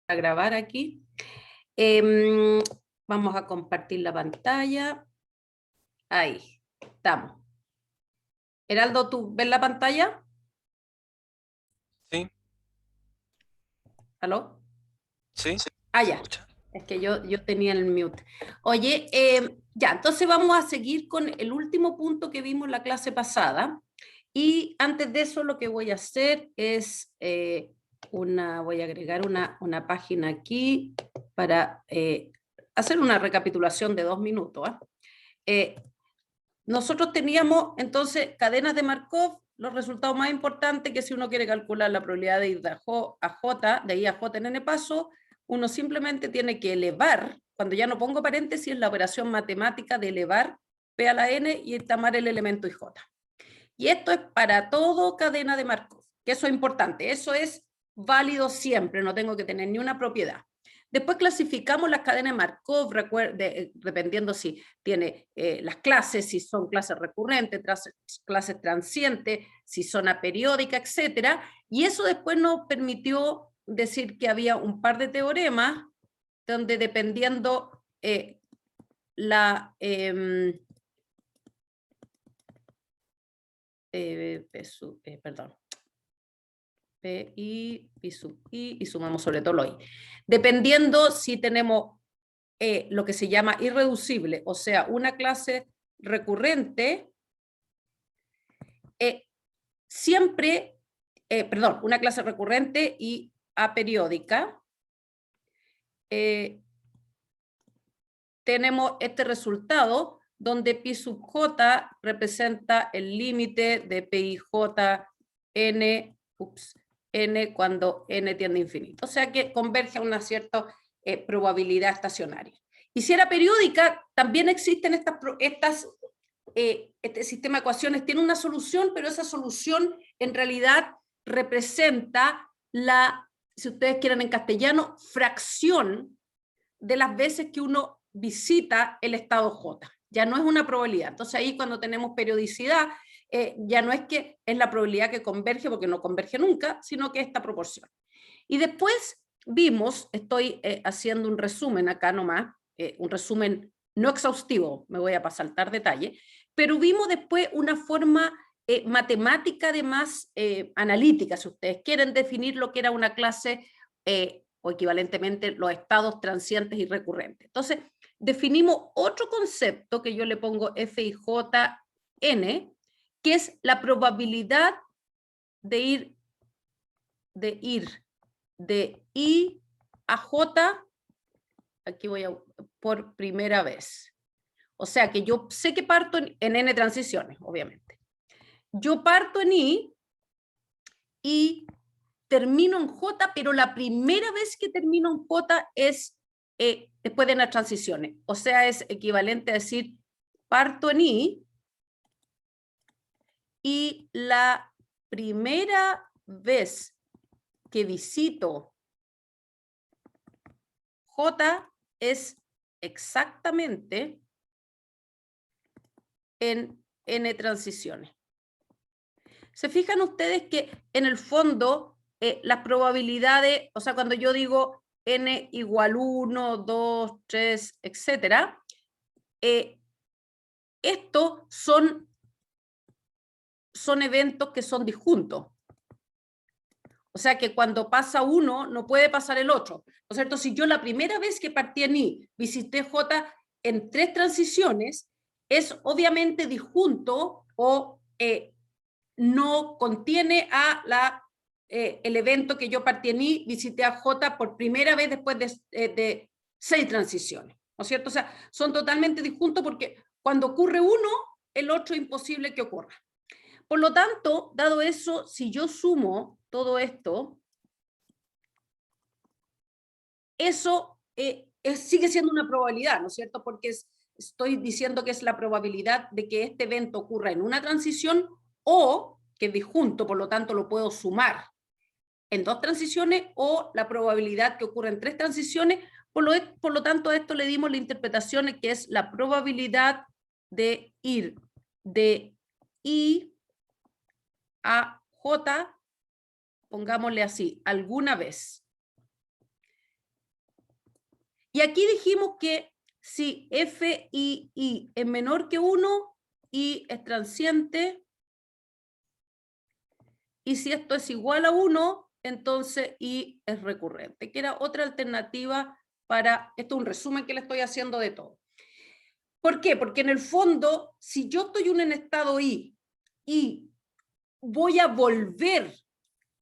a grabar aquí. Vamos a compartir la pantalla. Ahí, estamos. Heraldo, ¿tú ves la pantalla? Sí. ¿Aló? Sí, Ah, se ya. escucha. Es que yo tenía el mute. Oye, ya, entonces vamos a seguir con el último punto que vimos en la clase pasada. Y antes de eso lo que voy a hacer es, voy a agregar una página aquí para hacer una recapitulación de 2 minutos. Nosotros teníamos entonces cadenas de Markov, los resultados más importantes que si uno quiere calcular la probabilidad de ir de a J, de I a J en n paso, uno simplemente tiene que elevar, cuando ya no pongo paréntesis, la operación matemática de elevar P a la n y tomar el elemento IJ. Y esto es para todo cadena de Markov, que eso es importante, eso es válido siempre, no tengo que tener ni una propiedad. Después clasificamos las cadenas de Markov, dependiendo si tiene las clases, si son clases recurrentes, clases transientes, si son aperiódicas, etc. Y eso después nos permitió decir que había un par de teoremas donde dependiendo perdón, P, I sub I, y sumamos sobre todo lo I. Dependiendo si tenemos lo que se llama irreducible, o sea, una clase recurrente, siempre, una clase recurrente y aperiódica, tenemos este resultado donde pi sub j representa el límite de PIJ n, n cuando n tiende a infinito. O sea que converge a una cierta probabilidad estacionaria. Y si era periódica, también existen este sistema de ecuaciones, tiene una solución, pero esa solución en realidad representa la, si ustedes quieren en castellano, fracción de las veces que uno visita el estado J. Ya no es una probabilidad. Entonces ahí cuando tenemos periodicidad, ya no es que es la probabilidad que converge, porque no converge nunca, sino que esta proporción. Y después vimos, estoy haciendo un resumen acá nomás, un resumen no exhaustivo, me voy a saltar detalle, pero vimos después una forma matemática además analítica, si ustedes quieren definir lo que era una clase o equivalentemente los estados transientes y recurrentes. Entonces, definimos otro concepto que yo le pongo FIJN, que es la probabilidad de ir de I a J, aquí voy por primera vez. O sea que yo sé que parto en N transiciones, obviamente. Yo parto en I y termino en J, pero la primera vez que termino en J es después de las transiciones. O sea, es equivalente a decir, parto en I y la primera vez que visito J es exactamente en N transiciones. ¿Se fijan ustedes que en el fondo las probabilidades, o sea, cuando yo digo N igual 1, 2, 3, etcétera, estos son eventos que son disjuntos. O sea que cuando pasa uno, no puede pasar el otro. ¿No es cierto? Si yo la primera vez que partí en I visité J en 3 transiciones, es obviamente disjunto o no contiene a el evento que yo partí en I, visité a J por primera vez después de 6 transiciones. ¿No es cierto? O sea, son totalmente disjuntos porque cuando ocurre uno, el otro es imposible que ocurra. Por lo tanto, dado eso, si yo sumo todo esto, eso sigue siendo una probabilidad, ¿no es cierto? Porque estoy diciendo que es la probabilidad de que este evento ocurra en una transición o que es disjunto, por lo tanto lo puedo sumar en 2 transiciones, o la probabilidad que ocurra en 3 transiciones. Por lo tanto, a esto le dimos la interpretación que es la probabilidad de ir de I a J, pongámosle así, alguna vez. Y aquí dijimos que si f y I es menor que 1, I es transiente, y si esto es igual a 1, entonces I es recurrente, que era otra alternativa para, esto es un resumen que le estoy haciendo de todo. ¿Por qué? Porque en el fondo, si yo estoy en estado I y voy a volver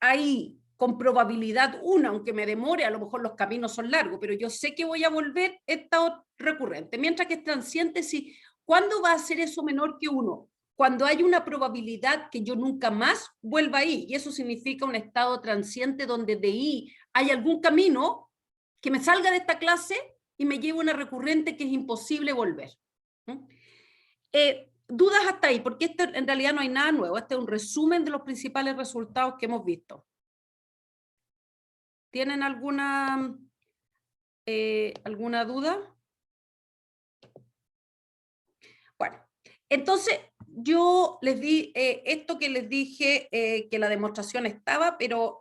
ahí con probabilidad 1, aunque me demore, a lo mejor los caminos son largos, pero yo sé que voy a volver estado recurrente, mientras que es transiente, si, ¿cuándo va a ser eso menor que 1? Cuando hay una probabilidad que yo nunca más vuelva ahí, y eso significa un estado transiente donde de ahí hay algún camino que me salga de esta clase y me lleve una recurrente que es imposible volver. Dudas hasta ahí, porque esto en realidad no hay nada nuevo, este es un resumen de los principales resultados que hemos visto. ¿Tienen alguna duda? Bueno, entonces yo les di esto que les dije, que la demostración estaba, pero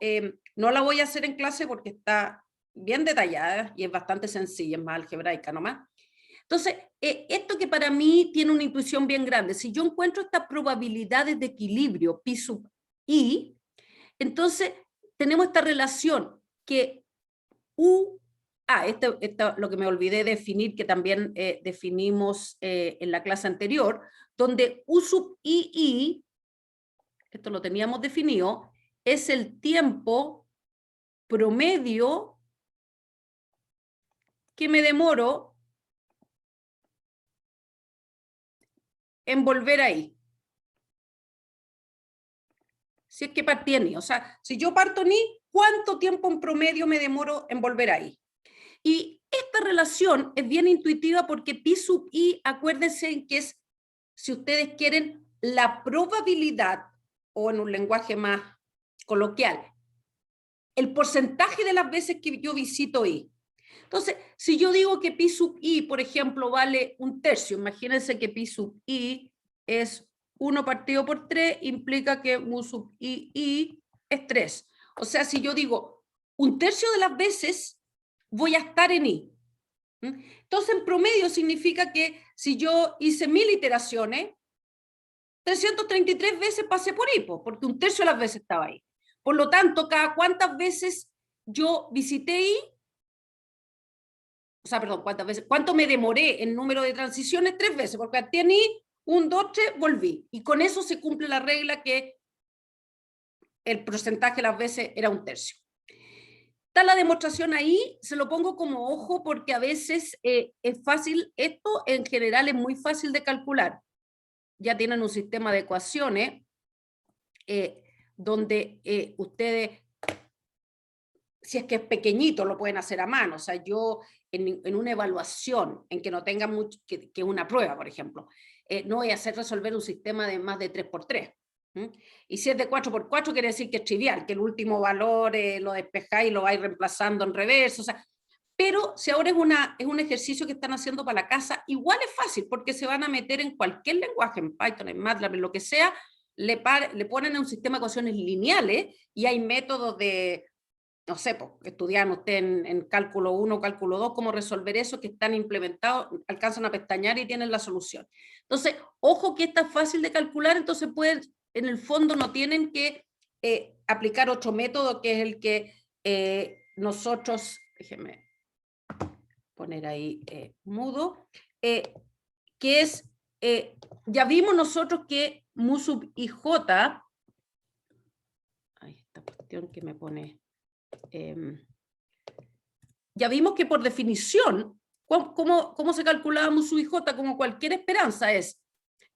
no la voy a hacer en clase porque está bien detallada y es bastante sencilla, es más algebraica nomás. Entonces, esto que para mí tiene una intuición bien grande, si yo encuentro estas probabilidades de equilibrio, pi sub i, entonces tenemos esta relación que u, lo que me olvidé definir, que también definimos en la clase anterior, donde u sub i, esto lo teníamos definido, es el tiempo promedio que me demoro en volver ahí. Si es que partí en I, o sea, si yo parto en I, ¿cuánto tiempo en promedio me demoro en volver ahí? Y esta relación es bien intuitiva porque pi sub i, acuérdense que es, si ustedes quieren, la probabilidad, o en un lenguaje más coloquial, el porcentaje de las veces que yo visito i. Entonces, si yo digo que pi sub i, por ejemplo, vale 1/3, imagínense que pi sub i es 1 partido por 3, implica que mu sub i es 3. O sea, si yo digo 1/3 de las veces voy a estar en i. Entonces, en promedio significa que si yo hice 1000 iteraciones, 333 veces pasé por i, porque 1/3 de las veces estaba ahí. Por lo tanto, cada cuántas veces yo visité i, o sea, perdón, cuántas veces, cuánto me demoré en número de transiciones, 3 veces, porque tenía 1, 2, 3, volví. Y con eso se cumple la regla que el porcentaje de las veces era 1/3. Está la demostración ahí, se lo pongo como ojo porque a veces es fácil, esto en general es muy fácil de calcular. Ya tienen un sistema de ecuaciones donde ustedes, si es que es pequeñito, lo pueden hacer a mano. O sea, yo en una evaluación en que no tenga mucho, que una prueba, por ejemplo, no voy a hacer resolver un sistema de más de 3×3. Y si es de 4×4 quiere decir que es trivial, que el último valor lo despejáis y lo vais reemplazando en reverso. O sea, pero si ahora es un ejercicio que están haciendo para la casa, igual es fácil, porque se van a meter en cualquier lenguaje, en Python, en MATLAB, en lo que sea, le ponen un sistema de ecuaciones lineales y hay métodos de, no sé, pues, estudian ustedes en cálculo 1, cálculo 2, cómo resolver eso, que están implementados, alcanzan a pestañear y tienen la solución. Entonces, ojo que esta es fácil de calcular, entonces pueden, en el fondo no tienen que aplicar otro método que es el que nosotros, déjenme poner ahí mudo, que es, ya vimos nosotros que mu sub i j, ay, esta cuestión que me pone, ya vimos que por definición, ¿cómo se calculaba mu sub i j? Como cualquier esperanza es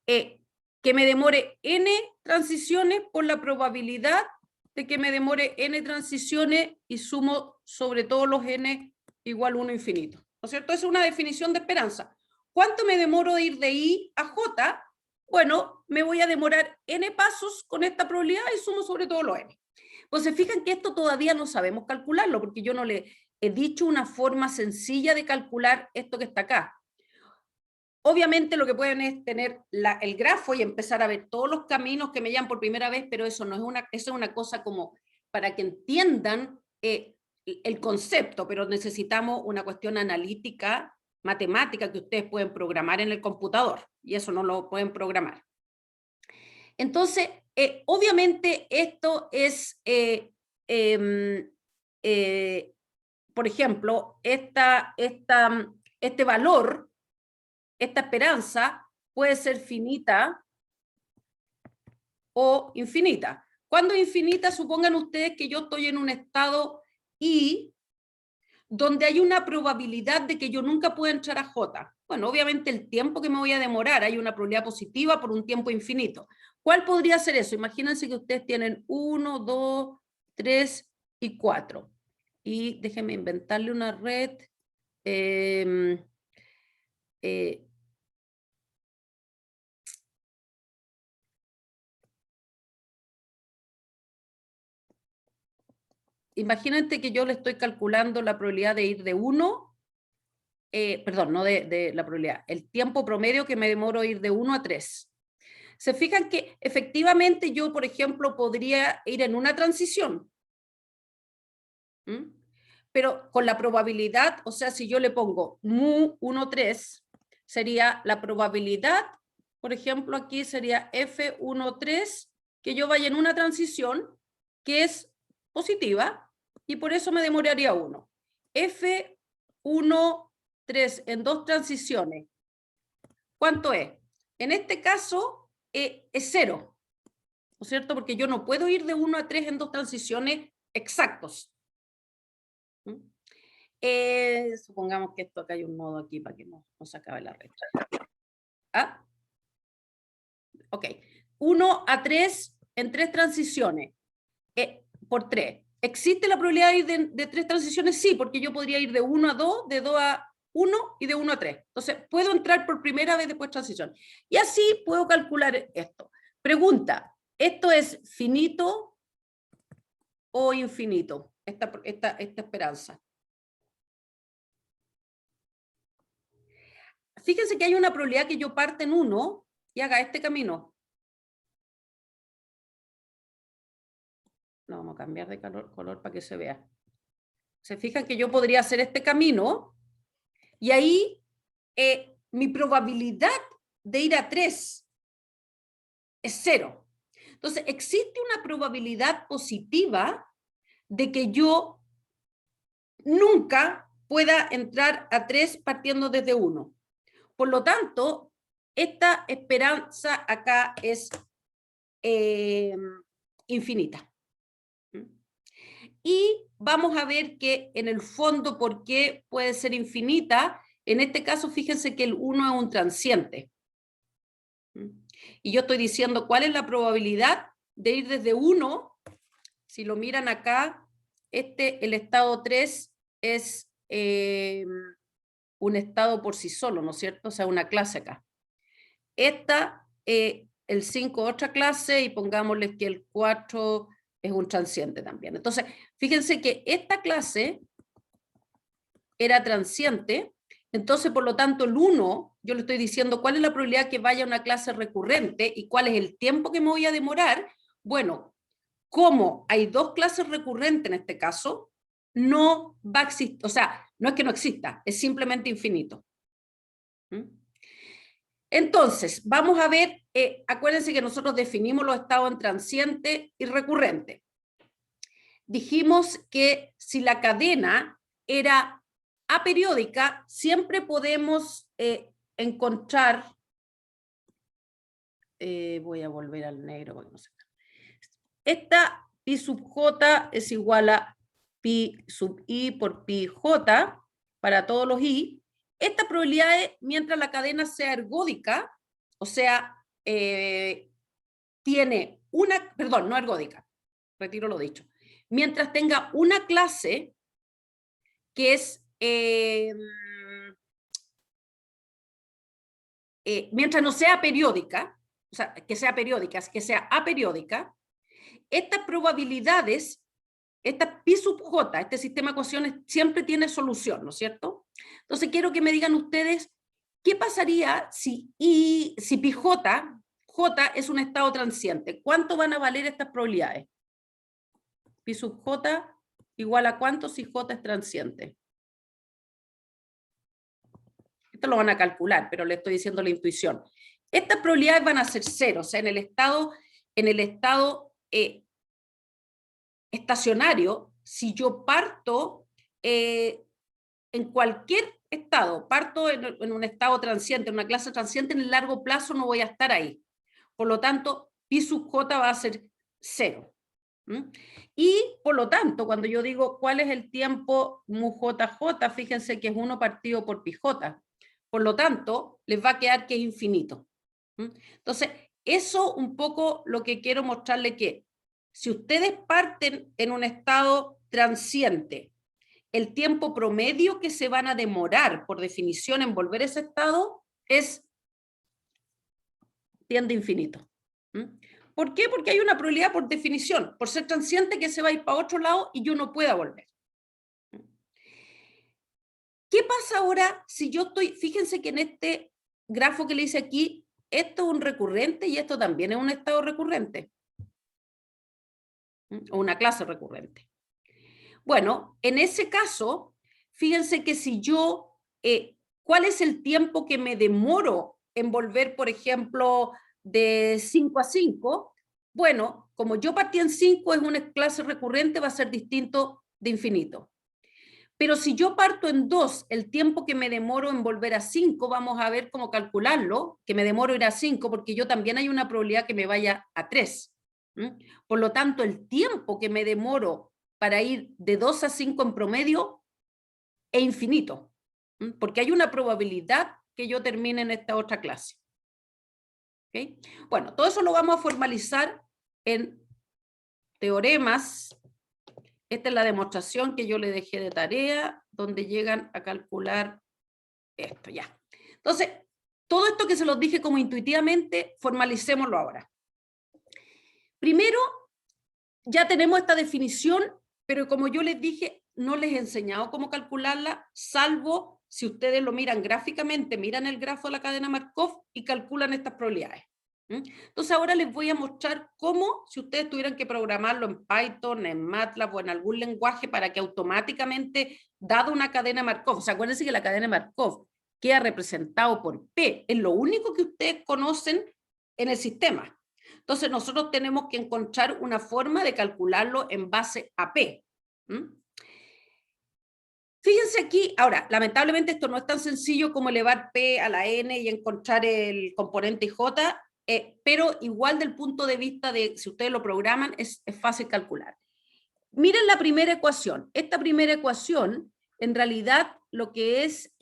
que me demore n transiciones por la probabilidad de que me demore n transiciones y sumo sobre todos los n igual 1 infinito. ¿No es cierto? Esa es una definición de esperanza. ¿Cuánto me demoro de ir de i a j? Bueno, me voy a demorar n pasos con esta probabilidad y sumo sobre todos los n. Pues se fijan que esto todavía no sabemos calcularlo, porque yo no le he dicho una forma sencilla de calcular esto que está acá. Obviamente lo que pueden es tener el grafo y empezar a ver todos los caminos que me llevan por primera vez, pero eso no es eso es una cosa como para que entiendan el concepto, pero necesitamos una cuestión analítica, matemática, que ustedes pueden programar en el computador, y eso no lo pueden programar. Entonces, obviamente esto es, por ejemplo, este valor, esta esperanza, puede ser finita o infinita. Cuando es infinita, supongan ustedes que yo estoy en un estado I, donde hay una probabilidad de que yo nunca pueda entrar a J. Bueno, obviamente el tiempo que me voy a demorar, hay una probabilidad positiva por un tiempo infinito. ¿Cuál podría ser eso? Imagínense que ustedes tienen 1, 2, 3 y 4. Y déjenme inventarle una red. Imagínate que yo le estoy calculando la probabilidad de ir de 1, perdón, no de la probabilidad, el tiempo promedio que me demoro ir de 1 a 3. Se fijan que efectivamente yo, por ejemplo, podría ir en una transición. Pero con la probabilidad, o sea, si yo le pongo mu 1, 3, sería la probabilidad, por ejemplo, aquí sería F1, 3, que yo vaya en una transición que es positiva, y por eso me demoraría 1. F1, 3 en dos transiciones, ¿cuánto es? En este caso es 0, ¿no es cierto? Porque yo no puedo ir de 1 a 3 en dos transiciones exactos. Supongamos que esto acá hay un nodo aquí para que no se acabe la red. ¿Ah? Ok. 1 a 3 en 3 transiciones. Por 3. ¿Existe la probabilidad de ir de 3 transiciones? Sí, porque yo podría ir de 1 a 2, de 2 a 1 y de 1 a 3. Entonces, puedo entrar por primera vez después de transición. Y así puedo calcular esto. Pregunta, ¿esto es finito o infinito? Esta esperanza. Fíjense que hay una probabilidad que yo parte en 1 y haga este camino. No, vamos a cambiar de color para que se vea. Se fijan que yo podría hacer este camino y ahí mi probabilidad de ir a 3 es 0. Entonces, existe una probabilidad positiva de que yo nunca pueda entrar a 3 partiendo desde 1. Por lo tanto, esta esperanza acá es infinita. Y vamos a ver que en el fondo, ¿por qué puede ser infinita? En este caso, fíjense que el 1 es un transiente. Y yo estoy diciendo cuál es la probabilidad de ir desde 1. Si lo miran acá, el estado 3 es un estado por sí solo, ¿no es cierto? O sea, una clase acá. El 5 otra clase, y pongámosle que el 4 es un transiente también. Entonces, fíjense que esta clase era transiente, entonces, por lo tanto, el 1, yo le estoy diciendo cuál es la probabilidad que vaya a una clase recurrente y cuál es el tiempo que me voy a demorar. Bueno, como hay dos clases recurrentes en este caso, no va a existir, o sea, no es que no exista, es simplemente infinito. Entonces, vamos a ver, acuérdense que nosotros definimos los estados en transiente y recurrente. Dijimos que si la cadena era aperiódica, siempre podemos encontrar, voy a volver al negro, porque no sé. Esta pi sub j es igual a pi sub i por pi j para todos los i. Esta probabilidad es mientras la cadena sea ergódica, o sea, tiene una, perdón, no ergódica, retiro lo dicho, mientras tenga una clase que es, mientras no sea periódica, o sea, que sea periódica, que sea aperiódica, estas probabilidades, esta pi sub j, este sistema de ecuaciones siempre tiene solución, ¿no es cierto? Entonces quiero que me digan ustedes, ¿qué pasaría si pi j es un estado transiente? ¿Cuánto van a valer estas probabilidades? Pi sub j igual a cuánto si J es transiente. Esto lo van a calcular, pero le estoy diciendo la intuición. Estas probabilidades van a ser cero, o sea, en el estado estacionario, si yo parto en cualquier estado, parto en un estado transiente, en una clase transiente, en el largo plazo no voy a estar ahí. Por lo tanto, pi sub j va a ser 0. Y por lo tanto, cuando yo digo cuál es el tiempo mu jj, fíjense que es 1 partido por pi j. Por lo tanto, les va a quedar que es infinito. Entonces, eso un poco lo que quiero mostrarle, que si ustedes parten en un estado transiente, el tiempo promedio que se van a demorar, por definición, en volver a ese estado tiende a infinito. ¿Por qué? Porque hay una probabilidad por definición, por ser transiente, que se va a ir para otro lado y yo no pueda volver. ¿Qué pasa ahora si yo estoy, fíjense que en este grafo que le hice aquí, esto es un recurrente y esto también es un estado recurrente, o una clase recurrente? Bueno, en ese caso, fíjense que si yo, ¿cuál es el tiempo que me demoro en volver, por ejemplo, de 5 a 5? Bueno, como yo partí en 5, es una clase recurrente, va a ser distinto de infinito. Pero si yo parto en 2, el tiempo que me demoro en volver a 5, vamos a ver cómo calcularlo, que me demoro ir a 5, porque yo también hay una probabilidad que me vaya a 3. Por lo tanto, el tiempo que me demoro para ir de 2 a 5 en promedio es infinito, porque hay una probabilidad que yo termine en esta otra clase. ¿Okay? Bueno, todo eso lo vamos a formalizar en teoremas. Esta es la demostración que yo le dejé de tarea, donde llegan a calcular esto, ya. Entonces, todo esto que se los dije como intuitivamente, formalicémoslo ahora. Primero, ya tenemos esta definición, pero como yo les dije, no les he enseñado cómo calcularla, salvo si ustedes lo miran gráficamente, miran el grafo de la cadena Markov y calculan estas probabilidades. Entonces ahora les voy a mostrar cómo, si ustedes tuvieran que programarlo en Python, en MATLAB o en algún lenguaje para que automáticamente, dado una cadena Markov, o sea, acuérdense que la cadena Markov queda representado por P, es lo único que ustedes conocen en el sistema. Entonces nosotros tenemos que encontrar una forma de calcularlo en base a P. Fíjense aquí, ahora, lamentablemente esto no es tan sencillo como elevar P a la N y encontrar el componente J, pero igual del punto de vista de si ustedes lo programan es fácil calcular. Miren la primera ecuación. Esta primera ecuación en realidad lo que es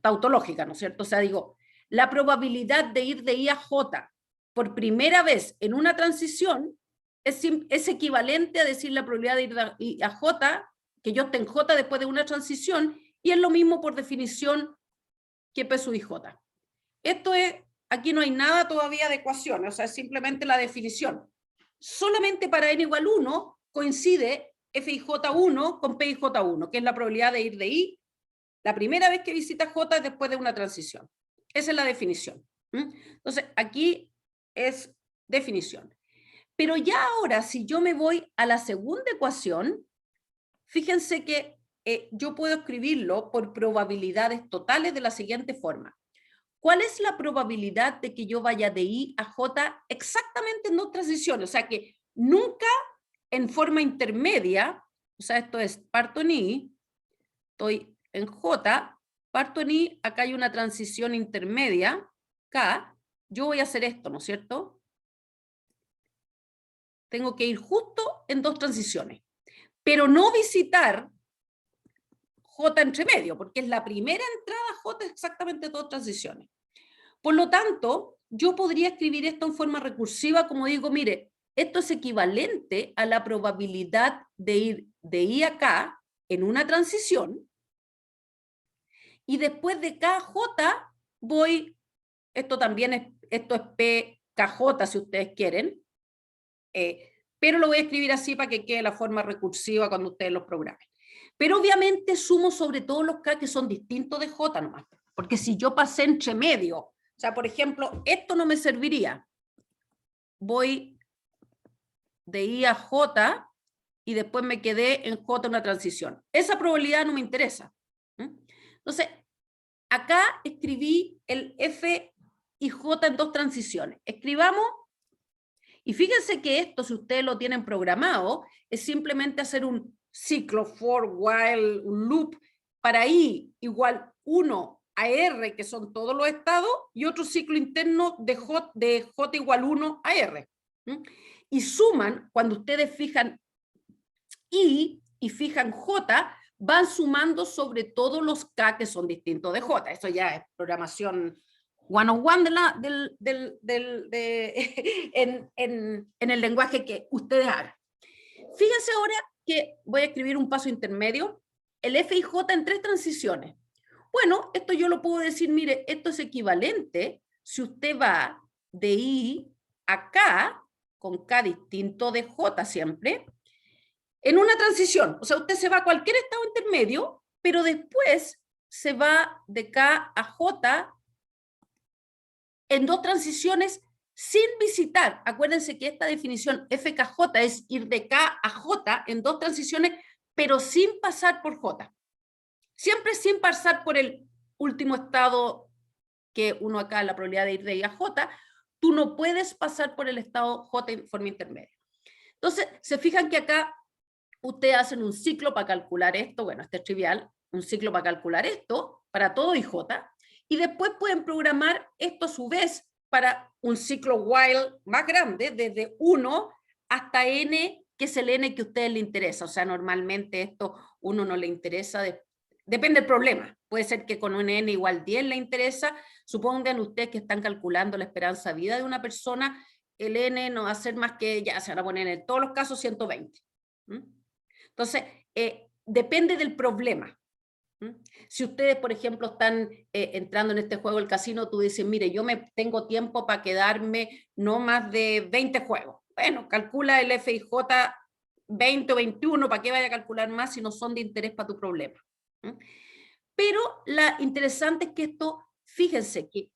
tautológica, ¿no es cierto? O sea, digo, la probabilidad de ir de I a J por primera vez en una transición es equivalente a decir la probabilidad de ir de I a J, que yo esté en J después de una transición, y es lo mismo por definición que P sub I J. Esto es, aquí no hay nada todavía de ecuaciones, o sea, es simplemente la definición. Solamente para n igual 1 coincide FIJ1 con PIJ1, que es la probabilidad de ir de I la primera vez que visita J es después de una transición. Esa es la definición. Entonces, aquí es definición. Pero ya ahora, si yo me voy a la segunda ecuación, fíjense que yo puedo escribirlo por probabilidades totales de la siguiente forma. ¿Cuál es la probabilidad de que yo vaya de I a J exactamente en dos transiciones? O sea, que nunca en forma intermedia, o sea, esto es parto en I, estoy en J, parto en I, acá hay una transición intermedia, K, yo voy a hacer esto, ¿no es cierto? Tengo que ir justo en dos transiciones, pero no visitar J entre medio, porque es la primera entrada J exactamente dos transiciones. Por lo tanto, yo podría escribir esto en forma recursiva, como digo, mire, esto es equivalente a la probabilidad de ir de I a K en una transición, y después de KJ voy, esto también es, esto es PKJ si ustedes quieren, pero lo voy a escribir así para que quede la forma recursiva cuando ustedes los programen. Pero obviamente sumo sobre todo los K que son distintos de J nomás, porque si yo pasé entre medio, o sea, por ejemplo, esto no me serviría. Voy de I a J y después me quedé en J una transición. Esa probabilidad no me interesa. Entonces, acá escribí el F y J en dos transiciones. Escribamos, y fíjense que esto, si ustedes lo tienen programado, es simplemente hacer un ciclo for, while, un loop para I igual 1 a R, que son todos los estados, y otro ciclo interno de J igual 1 a R. Y suman, cuando ustedes fijan I y fijan J, van sumando sobre todos los K que son distintos de J. Eso ya es programación 101 en el lenguaje que ustedes hagan. Fíjense ahora que voy a escribir un paso intermedio, el F y J en tres transiciones. Bueno, esto yo lo puedo decir, mire, esto es equivalente si usted va de I a K, con K distinto de J siempre, en una transición. O sea, usted se va a cualquier estado intermedio, pero después se va de K a J en dos transiciones sin visitar. Acuérdense que esta definición FKJ es ir de K a J en dos transiciones, pero sin pasar por J. Siempre sin pasar por el último estado que uno acá, la probabilidad de ir de I a J, tú no puedes pasar por el estado J en forma intermedia. Entonces, se fijan que acá ustedes hacen un ciclo para calcular esto, bueno, este es trivial, un ciclo para calcular esto, para todo IJ, y después pueden programar esto a su vez para un ciclo while más grande, desde 1 hasta n, que es el n que a ustedes les interesa. O sea, normalmente esto uno no le interesa, depende del problema. Puede ser que con un n igual 10 le interesa. Supongan ustedes que están calculando la esperanza de vida de una persona, el n no va a ser más que, ya se van a poner en todos los casos 120. Entonces, depende del problema. Si ustedes, por ejemplo, están entrando en este juego del casino, tú dices, mire, yo tengo tiempo para quedarme no más de 20 juegos. Bueno, calcula el FIJ 20 o 21, ¿para qué vaya a calcular más si no son de interés para tu problema? Pero la interesante es que esto, fíjense que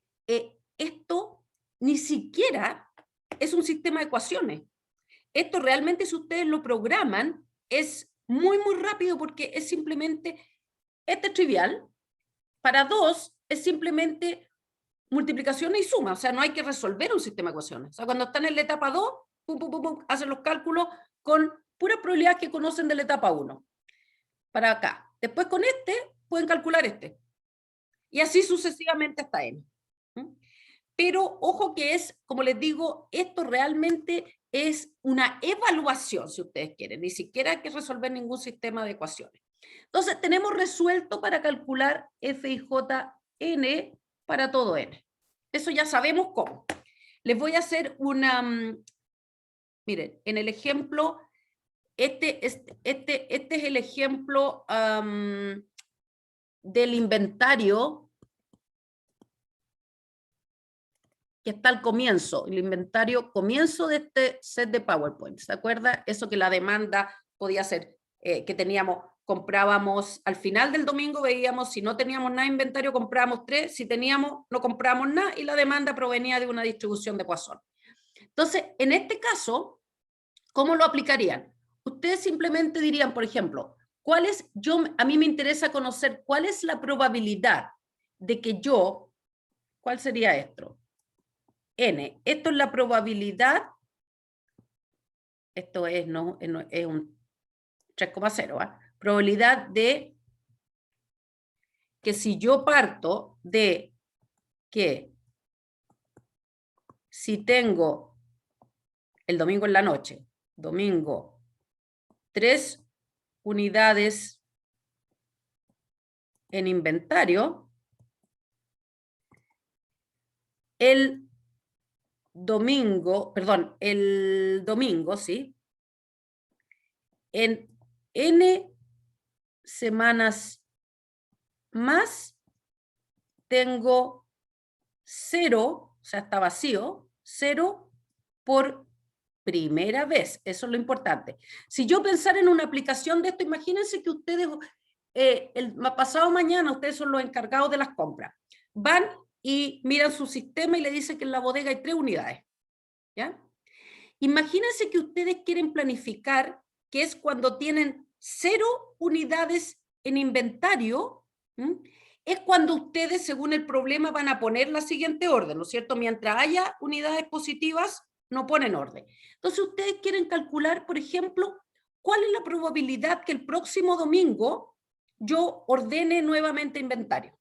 esto ni siquiera es un sistema de ecuaciones. Esto realmente, si ustedes lo programan, es muy, muy rápido porque es simplemente, este es trivial, para 2 es simplemente multiplicación y suma, o sea, no hay que resolver un sistema de ecuaciones. O sea, cuando están en la etapa 2, pum, pum, pum, pum, hacen los cálculos con puras probabilidades que conocen de la etapa 1, para acá. Después con este, pueden calcular este. Y así sucesivamente hasta n. Pero ojo que es, como les digo, esto realmente es una evaluación, si ustedes quieren, ni siquiera hay que resolver ningún sistema de ecuaciones. Entonces, tenemos resuelto para calcular f y j n para todo n. Eso ya sabemos cómo. Les voy a hacer una... miren, en el ejemplo, este es el ejemplo del inventario que está al comienzo, el inventario comienzo de este set de PowerPoint. ¿Se acuerda? Eso que la demanda podía ser, que teníamos, comprábamos al final del domingo, veíamos si no teníamos nada de inventario, comprábamos 3, si teníamos, no comprábamos nada, y la demanda provenía de una distribución de Poisson. Entonces, en este caso, ¿cómo lo aplicarían? Ustedes simplemente dirían, por ejemplo, a mí me interesa conocer cuál es la probabilidad de que yo, ¿cuál sería esto? N. Esto es la probabilidad, esto es, es un 3,0, ¿eh? Probabilidad de que si yo parto de que si tengo el domingo en la noche, domingo, 3 unidades en inventario, el domingo, ¿sí? En N semanas más tengo 0, o sea, está vacío, 0 por primera vez. Eso es lo importante. Si yo pensara en una aplicación de esto, imagínense que ustedes, el pasado mañana, ustedes son los encargados de las compras. Van y miran su sistema y le dicen que en la bodega hay 3 unidades. ¿Ya? Imagínense que ustedes quieren planificar que es cuando tienen 0 unidades en inventario, es cuando ustedes, según el problema, van a poner la siguiente orden, ¿no es cierto? Mientras haya unidades positivas, no ponen orden. Entonces, ustedes quieren calcular, por ejemplo, cuál es la probabilidad que el próximo domingo yo ordene nuevamente inventario.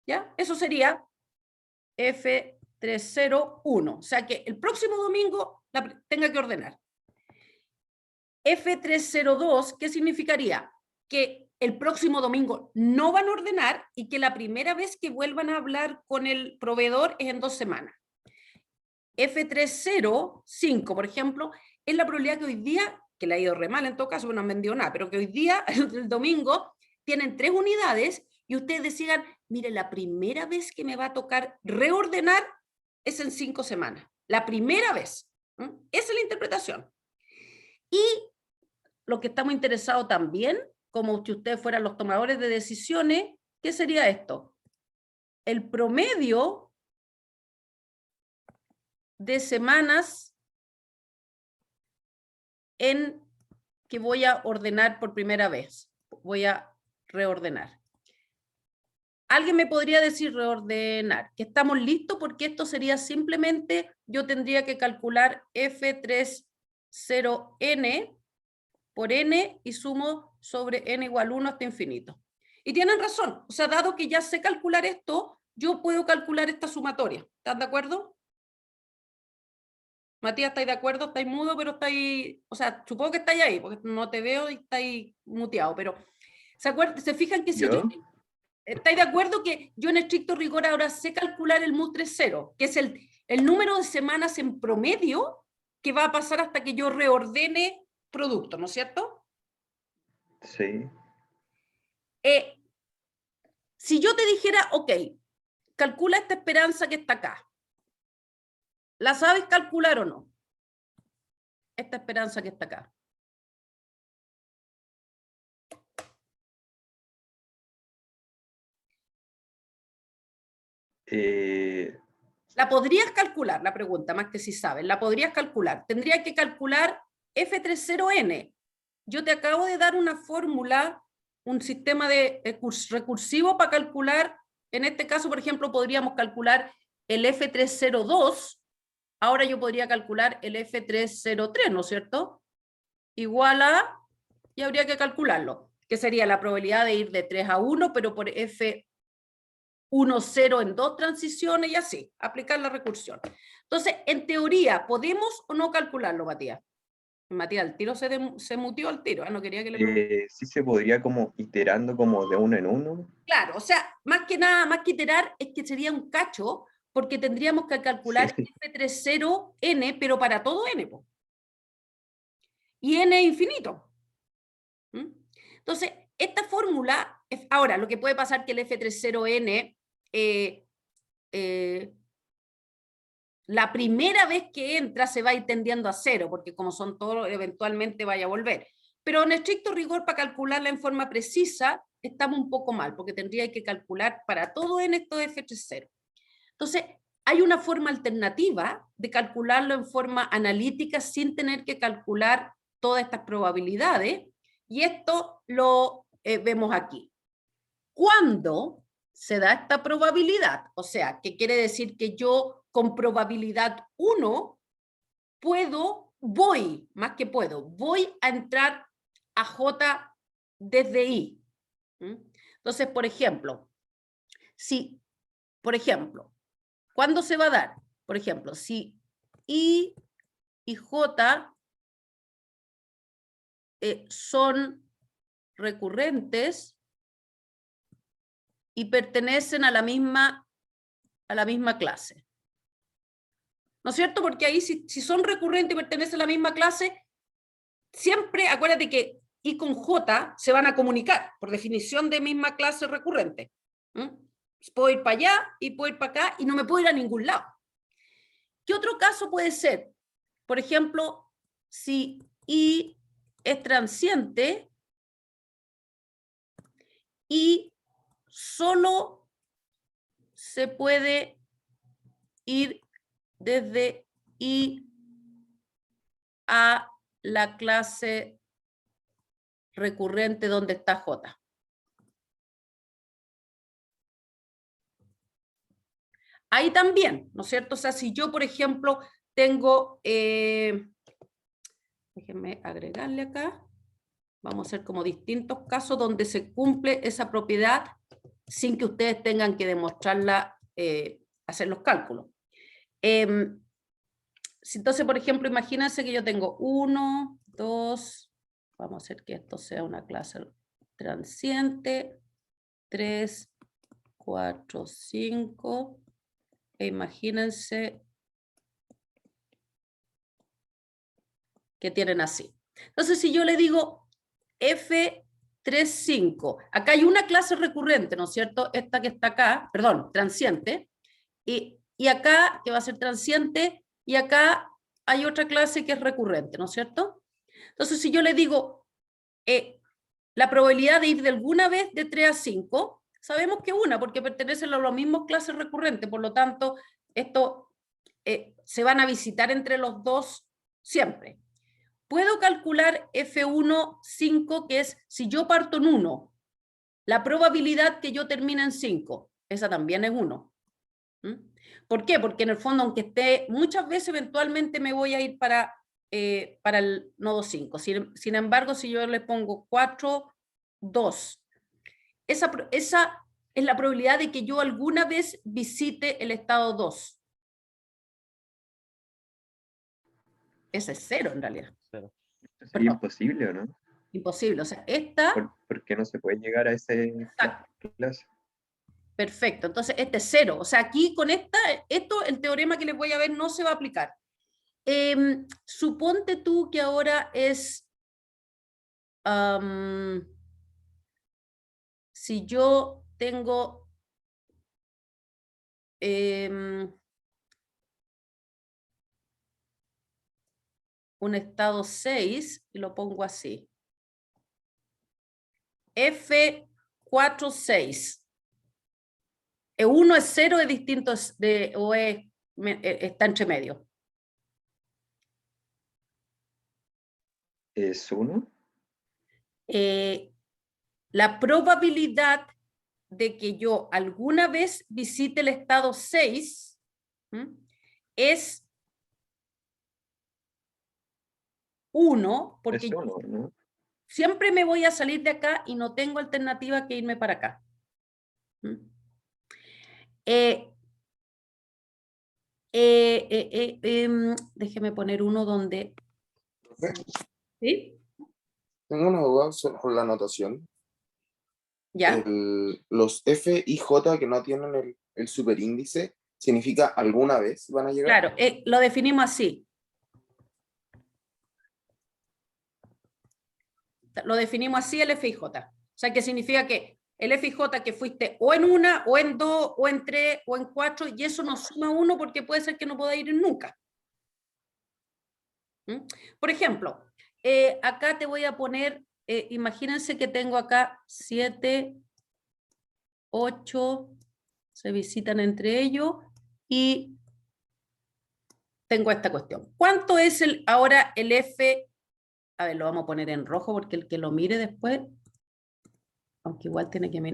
¿Ya? Eso sería F301. O sea, que el próximo domingo tenga que ordenar. F302, ¿qué significaría? Que el próximo domingo no van a ordenar y que la primera vez que vuelvan a hablar con el proveedor es en 2 semanas. F305, por ejemplo, es la probabilidad que hoy día, que le ha ido re mal en todo caso, no han vendido nada, pero que hoy día, el domingo, tienen 3 unidades y ustedes decidan, mire, la primera vez que me va a tocar reordenar es en 5 semanas. La primera vez. Esa es la interpretación. Y lo que estamos interesados también, como si ustedes fueran los tomadores de decisiones, ¿qué sería esto? El promedio de semanas en que voy a ordenar por primera vez. Voy a reordenar. ¿Alguien me podría decir reordenar? Que estamos listos porque esto sería simplemente, yo tendría que calcular F30N por N y sumo sobre N igual 1 hasta infinito. Y tienen razón, o sea, dado que ya sé calcular esto, yo puedo calcular esta sumatoria. ¿Están de acuerdo? Matías, ¿estáis de acuerdo? ¿Estáis mudo, pero estáis, o sea, supongo que estáis ahí, porque no te veo y estáis muteado, pero ¿se fijan que si yo, ¿Yo? estáis de acuerdo que yo en estricto rigor ahora sé calcular el MU30, que es el número de semanas en promedio que va a pasar hasta que yo reordene producto, ¿no es cierto? Sí. Si yo te dijera, ok, calcula esta esperanza que está acá, ¿la sabes calcular o no? Esta esperanza que está acá. La podrías calcular, la pregunta, más que si sabes, la podrías calcular. Tendría que calcular F30N. Yo te acabo de dar una fórmula, un sistema de recursivo para calcular, en este caso, por ejemplo, podríamos calcular el F302, ahora yo podría calcular el F303, ¿no es cierto? Igual a, y habría que calcularlo, que sería la probabilidad de ir de 3 a 1, pero por F 1, 0 en 2 transiciones y así, aplicar la recursión. Entonces, en teoría, ¿podemos o no calcularlo, Matías? Matías, el tiro se mutió al tiro, no quería que le preguntara. Sí se podría como iterando como de uno en uno. Claro, o sea, más que nada, más que iterar, es que sería un cacho, porque tendríamos que calcular Sí. F30N, pero para todo N, po. Y N es infinito. Entonces, esta fórmula, ahora, lo que puede pasar que el F30N la primera vez que entra se va a ir tendiendo a 0, porque como son todos, eventualmente vaya a volver. Pero en estricto rigor, para calcularla en forma precisa, estamos un poco mal, porque tendría que calcular para todo en esto de F30. Entonces, hay una forma alternativa de calcularlo en forma analítica sin tener que calcular todas estas probabilidades, y esto lo vemos aquí. ¿Cuándo se da esta probabilidad? O sea, ¿qué quiere decir? Que yo con probabilidad 1 más que puedo, voy a entrar a J desde I. Entonces, por ejemplo, ¿cuándo se va a dar? Por ejemplo, si I y J son recurrentes y pertenecen a la misma clase. ¿No es cierto? Porque ahí si son recurrentes y pertenecen a la misma clase, siempre acuérdate que I con J se van a comunicar, por definición de misma clase recurrente. Puedo ir para allá y puedo ir para acá y no me puedo ir a ningún lado. ¿Qué otro caso puede ser? Por ejemplo, si I es transiente y solo se puede ir desde I a la clase recurrente donde está J. Ahí también, ¿no es cierto? O sea, si yo, por ejemplo, tengo, déjenme agregarle acá, vamos a hacer como distintos casos donde se cumple esa propiedad sin que ustedes tengan que demostrarla, hacer los cálculos. Entonces, por ejemplo, imagínense que yo tengo 1, 2, vamos a hacer que esto sea una clase transiente, 3, 4, 5, e imagínense que tienen así. Entonces, si yo le digo F35, acá hay una clase recurrente, ¿no es cierto? Esta que está acá, perdón, transiente, y acá, que va a ser transiente, y acá hay otra clase que es recurrente, ¿no es cierto? Entonces, si yo le digo la probabilidad de ir de alguna vez de 3 a 5, sabemos que una, porque pertenecen a las mismas clases recurrentes, por lo tanto, esto se van a visitar entre los dos siempre. Puedo calcular F1, 5, que es si yo parto en 1, la probabilidad que yo termine en 5, esa también es 1. ¿Por qué? Porque en el fondo, aunque esté, muchas veces eventualmente me voy a ir para el nodo 5. Sin embargo, si yo le pongo 4, 2, esa es la probabilidad de que yo alguna vez visite el estado 2. Ese es 0 en realidad. Sería imposible, ¿o no? Imposible. O sea, esta... ¿Por qué no se puede llegar a ese clase? Perfecto. Entonces, este es 0. O sea, aquí con esto, el teorema que les voy a ver no se va a aplicar. Suponte tú que ahora es... si yo tengo... un estado 6, y lo pongo así. F4, 6. 1 es 0, es distinto, o está entre medio. ¿Es 1? La probabilidad de que yo alguna vez visite el estado 6 es 1, porque es 1, ¿no? Siempre me voy a salir de acá y no tengo alternativa que irme para acá. Déjeme poner uno donde... ¿Sí? Tengo una duda sobre la notación. ¿Ya? Los F y J que no tienen el superíndice, ¿significa alguna vez van a llegar? Claro, lo definimos así. Lo definimos así el F y J. O sea, que significa que el F y J que fuiste o en 1, o en 2, o en 3, o en 4, y eso no suma 1 porque puede ser que no pueda ir nunca. Por ejemplo, acá te voy a poner, imagínense que tengo acá 7, 8, se visitan entre ellos, y tengo esta cuestión. ¿Cuánto es ahora el F? A ver, lo vamos a poner en rojo porque el que lo mire después, aunque igual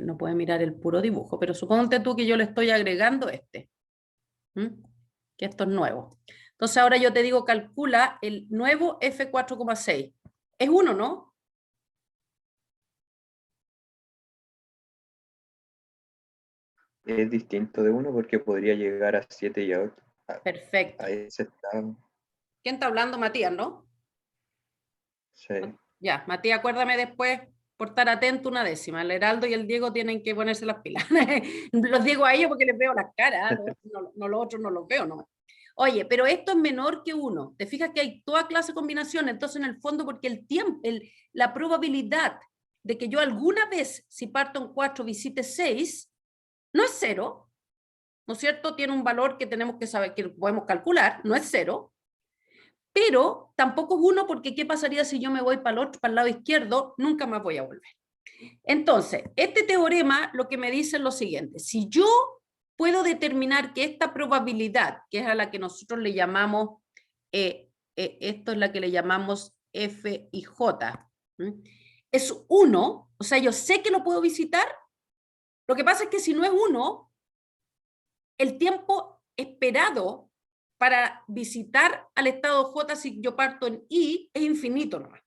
no puede mirar el puro dibujo, pero suponte tú que yo le estoy agregando que esto es nuevo. Entonces ahora yo te digo, calcula el nuevo F4,6. Es 1, ¿no? Es distinto de 1 porque podría llegar a 7 y a 8. Perfecto. A ese estado. ¿Quién está hablando? Matías, ¿no? Sí. Ya, Matías, acuérdame después por estar atento una décima. El Heraldo y el Diego tienen que ponerse las pilas. Los digo a ellos porque les veo las caras, no, los otros no los veo, ¿no? Oye, pero esto es menor que 1. Te fijas que hay toda clase de combinación, entonces en el fondo, porque el tiempo, la probabilidad de que yo alguna vez, si parto en 4, visite 6, no es 0, ¿no es cierto? Tiene un valor que tenemos que saber, que podemos calcular, no es 0, pero tampoco es 1 porque ¿qué pasaría si yo me voy para el lado izquierdo? Nunca más voy a volver. Entonces, este teorema lo que me dice es lo siguiente: si yo puedo determinar que esta probabilidad, que es a la que nosotros le llamamos, esto es la que le llamamos F y J. Es 1, o sea, yo sé que lo puedo visitar. Lo que pasa es que si no es 1, el tiempo esperado para visitar al estado J si yo parto en I es infinito nomás.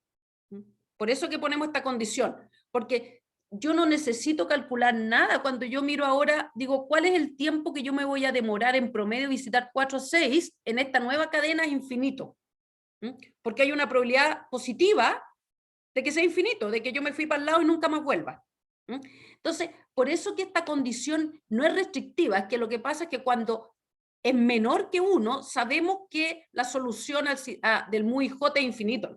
Por eso que ponemos esta condición, porque yo no necesito calcular nada. Cuando yo miro ahora, digo, ¿cuál es el tiempo que yo me voy a demorar en promedio visitar 4 o 6 en esta nueva cadena? Es infinito. Porque hay una probabilidad positiva de que sea infinito, de que yo me fui para el lado y nunca más vuelva. Entonces, por eso que esta condición no es restrictiva, es que lo que pasa es que cuando es menor que 1, sabemos que la solución del mu y j es infinito.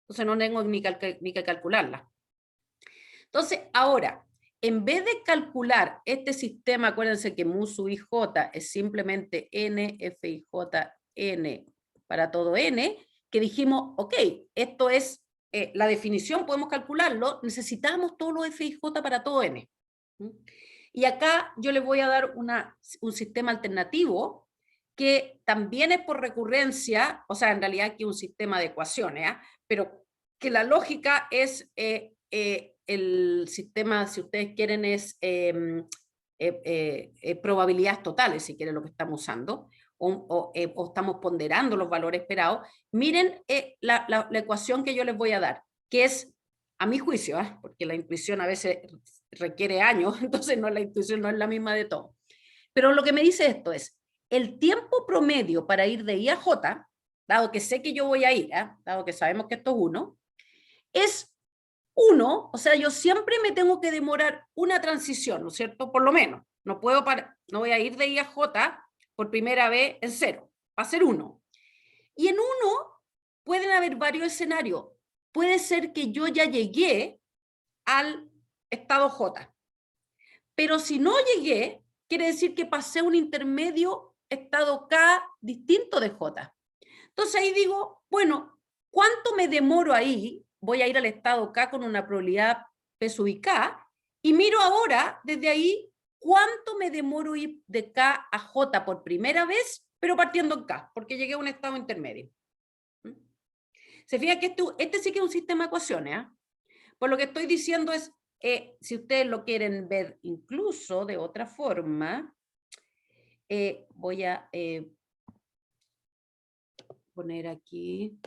Entonces no tengo ni que calcularla. Entonces, ahora, en vez de calcular este sistema, acuérdense que mu sub i j es simplemente n, f i j, n para todo n, que dijimos, ok, esto es la definición, podemos calcularlo, necesitamos todos los f y j para todo n. Y acá yo les voy a dar un sistema alternativo que también es por recurrencia, o sea, en realidad aquí un sistema de ecuaciones, pero que la lógica es el sistema, si ustedes quieren, es probabilidades totales, si quieren, lo que estamos usando, o estamos ponderando los valores esperados. Miren la ecuación que yo les voy a dar, que es, a mi juicio, porque la intuición a veces requiere años, entonces la intuición no es la misma de todo. Pero lo que me dice esto es, el tiempo promedio para ir de I a J, dado que sé que yo voy a ir, dado que sabemos que esto es 1, es 1, o sea, yo siempre me tengo que demorar una transición, ¿no es cierto? Por lo menos, no voy a ir de I a J por primera vez en 0, va a ser 1. Y en 1 pueden haber varios escenarios. Puede ser que yo ya llegué al estado J, pero si no llegué, quiere decir que pasé un intermedio estado K distinto de J. Entonces ahí digo, bueno, ¿cuánto me demoro ahí? Voy a ir al estado K con una probabilidad P sub i K, y miro ahora, desde ahí, cuánto me demoro ir de K a J por primera vez, pero partiendo en K, porque llegué a un estado intermedio. Se fija que este sí que es un sistema de ecuaciones. Por lo que estoy diciendo es, si ustedes lo quieren ver incluso de otra forma, voy a poner aquí,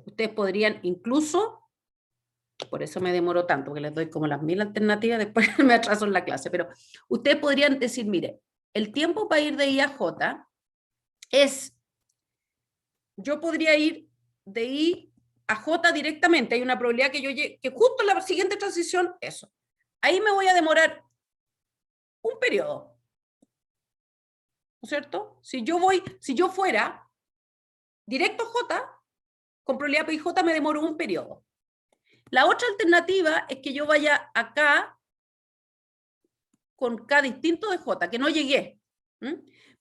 ustedes podrían incluso, por eso me demoro tanto, que les doy como las 1000 alternativas, después me atraso en la clase, pero ustedes podrían decir, mire, el tiempo para ir de I a J es, yo podría ir de I a J directamente, hay una probabilidad que yo llegue, que justo en la siguiente transición, eso. Ahí me voy a demorar un periodo, ¿no es cierto? Si yo fuera directo a J, con probabilidad P y J me demoro un periodo. La otra alternativa es que yo vaya acá con K distinto de J, que no llegué.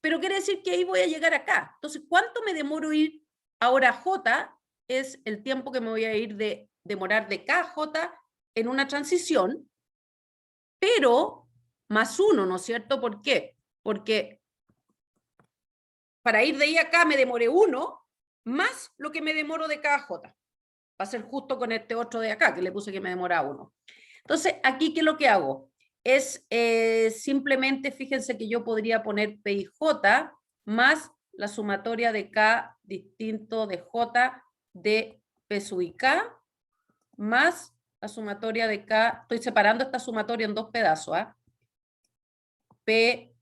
Pero quiere decir que ahí voy a llegar acá. Entonces, ¿cuánto me demoro ir ahora a J? Es el tiempo que me voy a ir de demorar de K a J en una transición, pero más 1, ¿no es cierto? ¿Por qué? Porque para ir de I a K me demoré 1, más lo que me demoro de K a J. Va a ser justo con este otro de acá, que le puse que me demora 1. Entonces, aquí, ¿qué es lo que hago? Es simplemente, fíjense que yo podría poner P y J más la sumatoria de K distinto de J de P sub i K más la sumatoria de K, estoy separando esta sumatoria en dos pedazos, P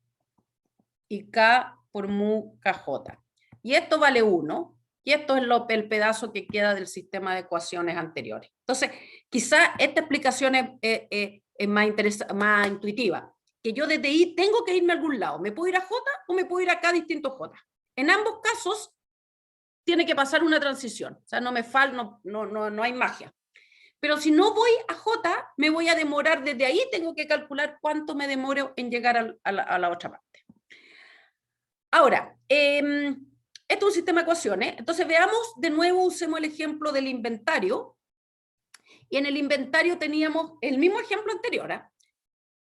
y K por mu KJ. Y esto vale 1, y esto es el pedazo que queda del sistema de ecuaciones anteriores. Entonces, quizá esta explicación es más intuitiva, que yo desde I tengo que irme a algún lado. ¿Me puedo ir a J o me puedo ir a K distinto J? En ambos casos, tiene que pasar una transición. O sea, no me falta, no hay magia. Pero si no voy a J, me voy a demorar desde ahí, tengo que calcular cuánto me demoro en llegar a la otra parte. Ahora, esto es un sistema de ecuaciones. Entonces veamos, de nuevo usemos el ejemplo del inventario. Y en el inventario teníamos el mismo ejemplo anterior.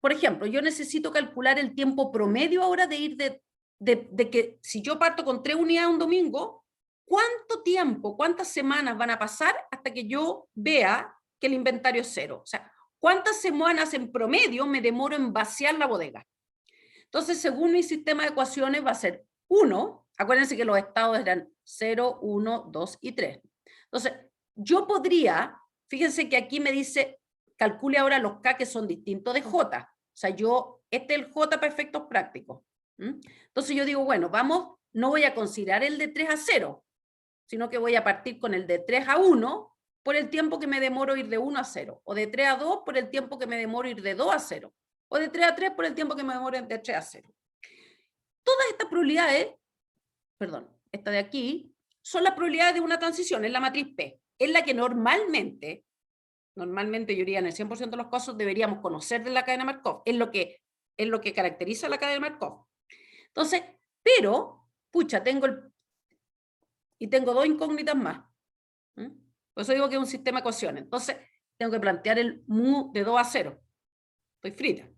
Por ejemplo, yo necesito calcular el tiempo promedio ahora de ir de que si yo parto con 3 unidades un domingo, ¿cuánto tiempo, cuántas semanas van a pasar hasta que yo vea que el inventario es cero? O sea, ¿cuántas semanas en promedio me demoro en vaciar la bodega? Entonces, según mi sistema de ecuaciones, va a ser 1. Acuérdense que los estados eran 0, 1, 2 y 3. Entonces, yo podría, fíjense que aquí me dice, calcule ahora los K que son distintos de J. O sea, este es el J para efectos prácticos. Entonces yo digo, bueno, vamos, no voy a considerar el de 3 a 0, sino que voy a partir con el de 3 a 1 por el tiempo que me demoro ir de 1 a 0, o de 3 a 2 por el tiempo que me demoro ir de 2 a 0, o de 3 a 3 por el tiempo que me demoro de 3 a 0. Todas estas probabilidades, perdón, esta de aquí, son las probabilidades de una transición, es la matriz P, es la que normalmente yo diría en el 100% de los casos deberíamos conocer de la cadena Markov, es lo que caracteriza la cadena Markov. Entonces, pero, pucha, tengo dos incógnitas más. Por eso digo que es un sistema de ecuaciones. Entonces, tengo que plantear el mu de 2 a 0. Estoy frita.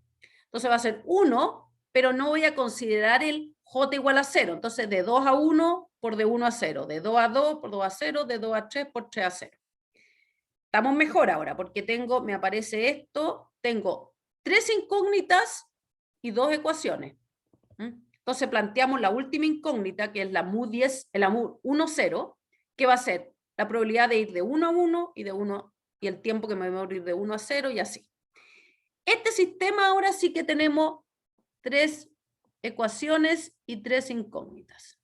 Entonces va a ser 1, pero no voy a considerar el j igual a 0. Entonces, de 2 a 1 por de 1 a 0. De 2 a 2 por 2 a 0. De 2 a 3 por 3 a 0. Estamos mejor ahora, porque me aparece esto, tengo 3 incógnitas y 2 ecuaciones. Entonces planteamos la última incógnita, que es la mu 10, la mu 1, 0, que va a ser la probabilidad de ir de 1 a 1 y el tiempo que me voy a ir de 1 a 0 y así. Este sistema ahora sí que tenemos 3 ecuaciones y 3 incógnitas.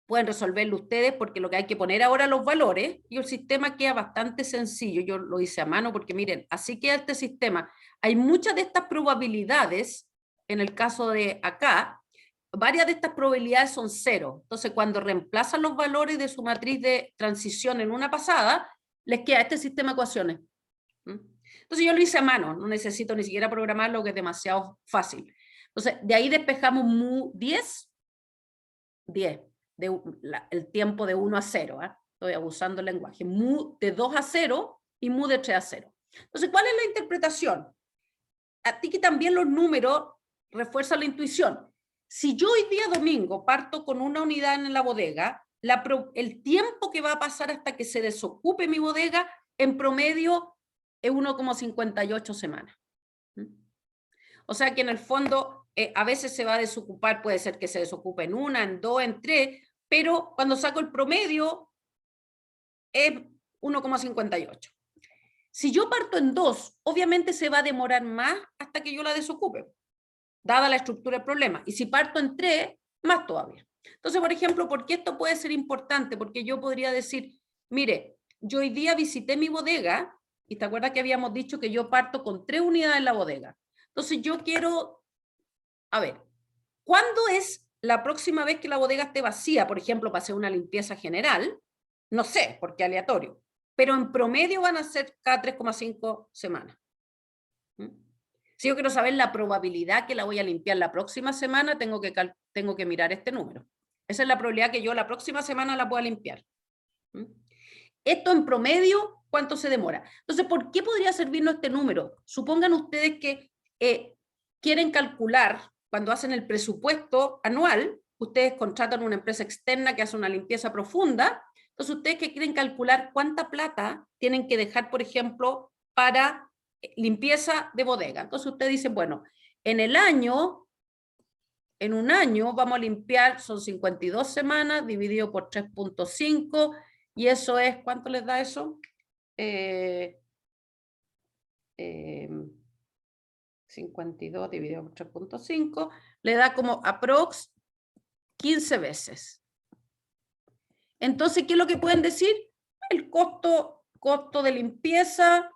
Pueden resolverlo ustedes porque lo que hay que poner ahora los valores y el sistema queda bastante sencillo. Yo lo hice a mano porque miren, así queda este sistema. Hay muchas de estas probabilidades, en el caso de acá, varias de estas probabilidades son 0. Entonces, cuando reemplazan los valores de su matriz de transición en una pasada, les queda este sistema de ecuaciones. Entonces, yo lo hice a mano, no necesito ni siquiera programarlo, que es demasiado fácil. Entonces, de ahí despejamos mu 10, el tiempo de 1 a 0, estoy abusando el lenguaje, mu de 2 a 0 y mu de 3 a 0. Entonces, ¿cuál es la interpretación? A ti que también los números refuerzan la intuición. Si yo hoy día domingo parto con una unidad en la bodega, el tiempo que va a pasar hasta que se desocupe mi bodega, en promedio, es 1,58 semanas. O sea que en el fondo, a veces se va a desocupar, puede ser que se desocupe en 1, en 2, en 3, pero cuando saco el promedio es 1,58. Si yo parto en 2, obviamente se va a demorar más hasta que yo la desocupe, dada la estructura del problema. Y si parto en 3, más todavía. Entonces, por ejemplo, ¿por qué esto puede ser importante? Porque yo podría decir, mire, yo hoy día visité mi bodega, y te acuerdas que habíamos dicho que yo parto con 3 unidades en la bodega. Entonces yo quiero, a ver, ¿cuándo es la próxima vez que la bodega esté vacía? Por ejemplo, para hacer una limpieza general, no sé, porque aleatorio, pero en promedio van a ser cada 3,5 semanas. Si yo quiero saber la probabilidad que la voy a limpiar la próxima semana, tengo que mirar este número. Esa es la probabilidad que yo la próxima semana la pueda limpiar. Esto en promedio, ¿cuánto se demora? Entonces, ¿por qué podría servirnos este número? Supongan ustedes que quieren calcular, cuando hacen el presupuesto anual, ustedes contratan una empresa externa que hace una limpieza profunda, entonces ustedes que quieren calcular cuánta plata tienen que dejar, por ejemplo, para limpieza de bodega. Entonces ustedes dicen, bueno, en un año vamos a limpiar, son 52 semanas, dividido por 3.5, y eso es, ¿cuánto les da eso? 52 dividido por 3.5, le da como aprox 15 veces. Entonces, ¿qué es lo que pueden decir? El costo de limpieza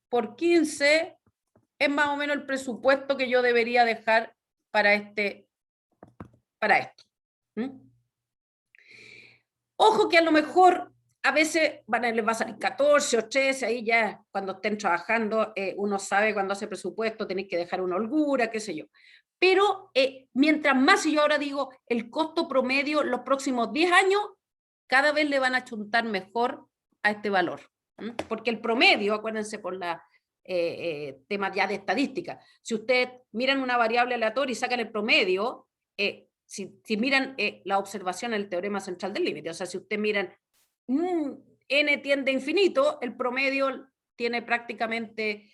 por 15 es más o menos el presupuesto que yo debería dejar para esto. Ojo que a lo mejor a veces les va a salir 14 o 13, ahí ya cuando estén trabajando, uno sabe cuando hace presupuesto tenéis que dejar una holgura, qué sé yo. Pero mientras más, si yo ahora digo el costo promedio los próximos 10 años, cada vez le van a chuntar mejor a este valor. Porque el promedio, acuérdense por la temas ya de estadística, si ustedes miran una variable aleatoria y sacan el promedio, si miran la observación en el teorema central del límite, o sea, si ustedes miran n tiende a infinito, el promedio tiene prácticamente,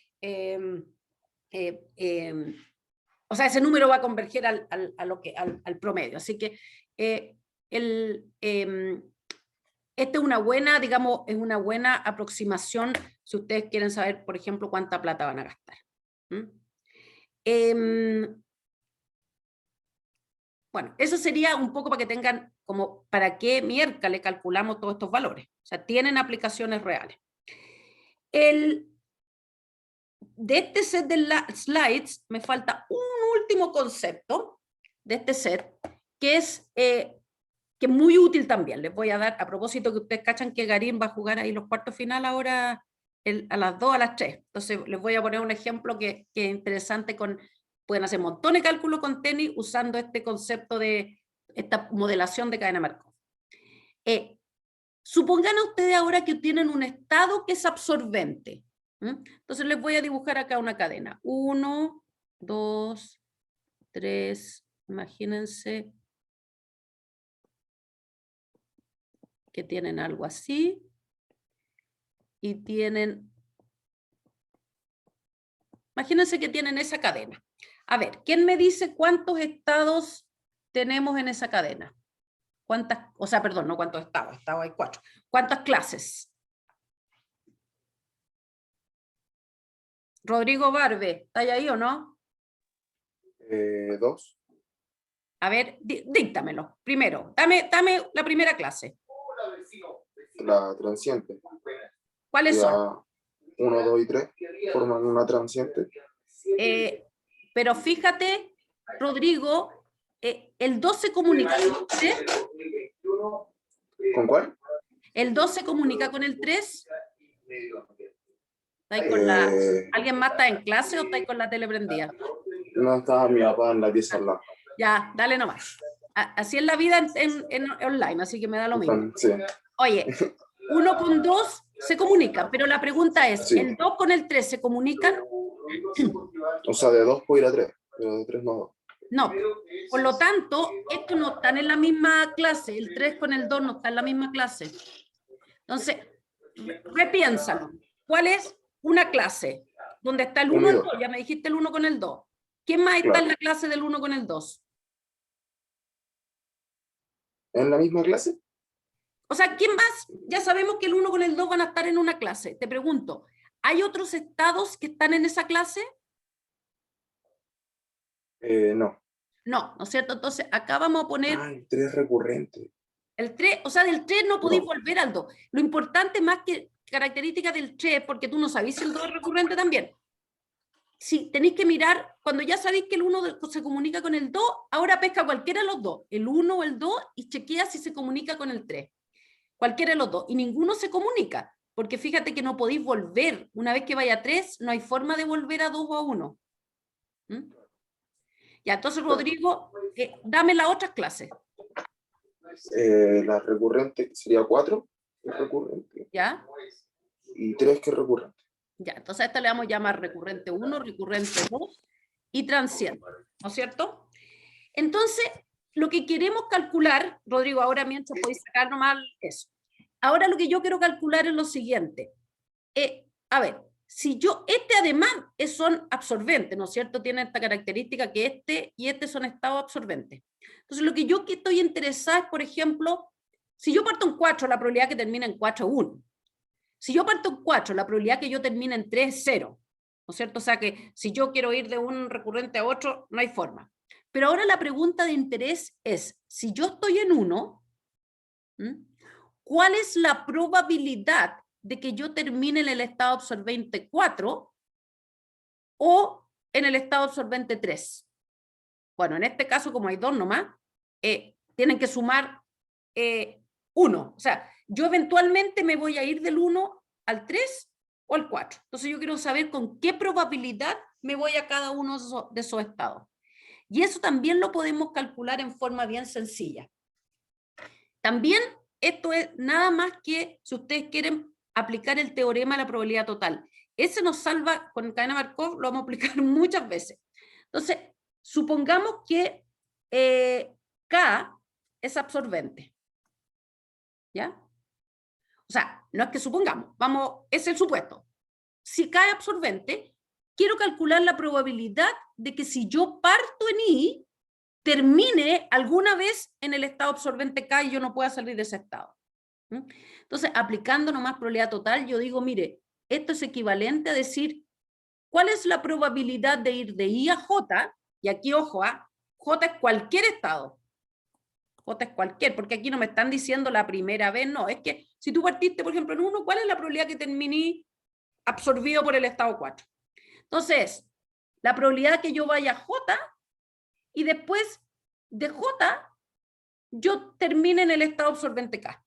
o sea, ese número va a converger al promedio. Así que esta es una buena, digamos, es una buena aproximación si ustedes quieren saber, por ejemplo, cuánta plata van a gastar. Bueno, eso sería un poco para que tengan como para qué miércoles calculamos todos estos valores. O sea, tienen aplicaciones reales. De este set de slides me falta un último concepto de este set que es muy útil también. Les voy a dar, a propósito que ustedes cachan que Garín va a jugar ahí los cuartos final ahora a las 2, a las 3. Entonces les voy a poner un ejemplo que es interesante. Pueden hacer montones de cálculos con tenis usando este concepto de esta modelación de cadena Markov. Supongan a ustedes ahora que tienen un estado que es absorbente. Entonces les voy a dibujar acá una cadena. 1, 2, 3, imagínense que tienen algo así y tienen, imagínense que tienen esa cadena. A ver, ¿quién me dice cuántos estados tenemos en esa cadena? ¿Cuántas? O sea, perdón, no cuántos estados hay 4. ¿Cuántas clases? Rodrigo Barbe, ¿está ahí o no? 2. A ver, díctamelo. Primero, dame la primera clase. La transiente. ¿Cuáles son? 1, 2 y 3 forman una transiente. Pero fíjate, Rodrigo, el 2 se comunica con el 3. ¿Con cuál? ¿El 2 se comunica con el 3? ¿Alguien más está en clase o está ahí con la tele prendida? No, estaba mi papá en la pieza al lado. Ya, dale nomás. Así es la vida en online, así que me da lo mismo. Sí. Oye, 1 con 2 se comunican, pero la pregunta es, Sí. ¿el 2 con el 3 se comunican? O sea, de 2 puedo ir a 3, pero de 3 no. No. Por lo tanto, estos no están en la misma clase. El 3 con el 2 no están en la misma clase. Entonces, repiénsalo. ¿Cuál es una clase donde está el 1 y el 2? Ya me dijiste el 1 con el 2. ¿Quién más está en la clase del 1 con el 2? ¿En la misma clase? O sea, ¿quién más? Ya sabemos que el 1 con el 2 van a estar en una clase. Te pregunto, ¿hay otros estados que están en esa clase? No. No, ¿no es cierto? Entonces, acá vamos a poner... el 3 recurrente. El 3, o sea, del 3 no podéis volver al 2. Lo importante más que características del 3, porque tú no sabéis si el 2 es recurrente también. Si tenéis que mirar, cuando ya sabéis que el 1 se comunica con el 2, ahora pesca cualquiera de los dos, el 1 o el 2, y chequea si se comunica con el 3. Cualquiera de los dos. Y ninguno se comunica, porque fíjate que no podéis volver. Una vez que vaya a 3, no hay forma de volver a 2 o a 1. Ya, entonces, Rodrigo, dame las otras clases. La recurrente sería 4, que es recurrente. ¿Ya? Y 3, que es recurrente. Ya, entonces a esta le vamos a llamar recurrente 1, recurrente 2 y transiente, ¿no es cierto? Entonces, lo que queremos calcular, Rodrigo, ahora mientras podéis sacar nomás eso. Ahora lo que yo quiero calcular es lo siguiente. A ver, si este además son absorbentes, ¿no es cierto? Tiene esta característica que este y este son estados absorbentes. Entonces, lo que yo estoy interesada es, por ejemplo, si yo parto en 4, la probabilidad que termina en 4 es 1. Si yo parto en 4, la probabilidad que yo termine en 3 es 0. ¿No es cierto? O sea que si yo quiero ir de un recurrente a otro, no hay forma. Pero ahora la pregunta de interés es, si yo estoy en 1, ¿cuál es la probabilidad de que yo termine en el estado absorbente 4 o en el estado absorbente 3? Bueno, en este caso, como hay 2 nomás, tienen que sumar 1. O sea, yo eventualmente me voy a ir del 1 al 3 o al 4. Entonces yo quiero saber con qué probabilidad me voy a cada uno de esos estados. Y eso también lo podemos calcular en forma bien sencilla. También esto es nada más que, si ustedes quieren, aplicar el teorema de la probabilidad total. Ese nos salva, con cadena Markov lo vamos a aplicar muchas veces. Entonces, supongamos que K es absorbente. ¿Ya? O sea, no es que supongamos, vamos, es el supuesto. Si K es absorbente, quiero calcular la probabilidad de que si yo parto en I, termine alguna vez en el estado absorbente K y yo no pueda salir de ese estado. Entonces, aplicando nomás probabilidad total, yo digo, mire, esto es equivalente a decir, ¿cuál es la probabilidad de ir de I a J? Y aquí, ojo, J es cualquier estado. J es cualquier, porque aquí no me están diciendo la primera vez, no, es que si tú partiste, por ejemplo, en 1, ¿cuál es la probabilidad que terminé absorbido por el estado 4? Entonces, la probabilidad que yo vaya a J y después de J yo termine en el estado absorbente K.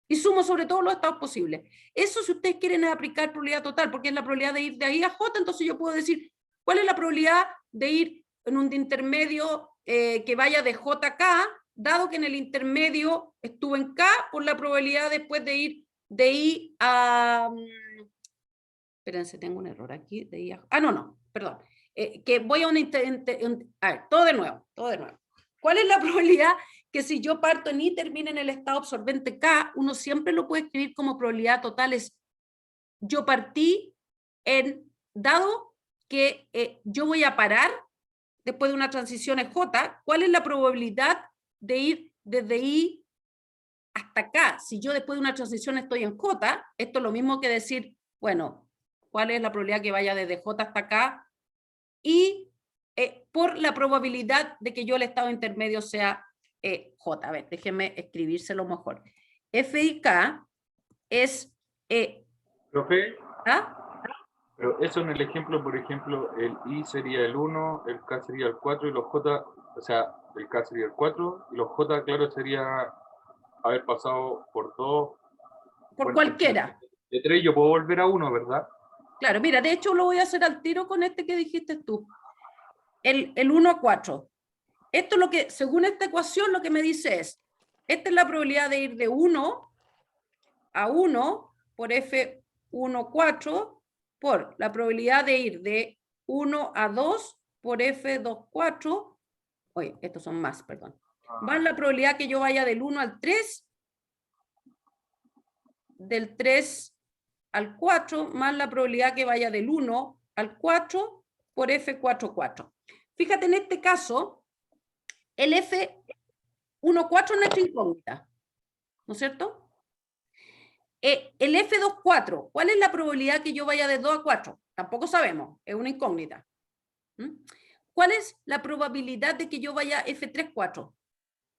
Y sumo sobre todo los estados posibles. Eso si ustedes quieren aplicar probabilidad total, porque es la probabilidad de ir de ahí a J, entonces yo puedo decir, ¿cuál es la probabilidad de ir en un intermedio que vaya de J a K, dado que en el intermedio estuve en K, por la probabilidad después de ir de I a... espérense, tengo un error aquí. De I a, no, perdón. Que voy a a ver, todo de nuevo. ¿Cuál es la probabilidad que si yo parto en I termine en el estado absorbente K? Uno siempre lo puede escribir como probabilidad total, es yo partí en, dado que yo voy a parar después de una transición en J, ¿cuál es la probabilidad de ir desde I hasta acá? Si yo después de una transición estoy en J, esto es lo mismo que decir, bueno, ¿cuál es la probabilidad que vaya desde J hasta acá? Y por la probabilidad de que yo el estado intermedio sea J. A ver, déjenme escribírselo mejor. F y K es... Profe, ¿ah? pero eso en el ejemplo, por ejemplo, el I sería el 1, el K sería el 4 y los J, o sea, el K sería el 4 y los J, claro, sería haber pasado por 2. Por Bueno, cualquiera. de 3 yo puedo volver a 1, ¿verdad? Claro, mira, de hecho lo voy a hacer al tiro con este que dijiste tú. El 1 a 4. Esto es lo que, según esta ecuación, lo que me dice es, esta es la probabilidad de ir de 1 a 1 por F1, 4, por la probabilidad de ir de 1 a 2 por F2, 4, oye, estos son más, perdón, más la probabilidad que yo vaya del 1 al 3, del 3 al 4, más la probabilidad que vaya del 1 al 4 por F4, 4. Fíjate, en este caso, el F1, 4 es nuestra incógnita, ¿no es cierto? El F2, 4, ¿cuál es la probabilidad que yo vaya de 2 a 4? Tampoco sabemos, es una incógnita. ¿Cuál es la probabilidad de que yo vaya F3, 4?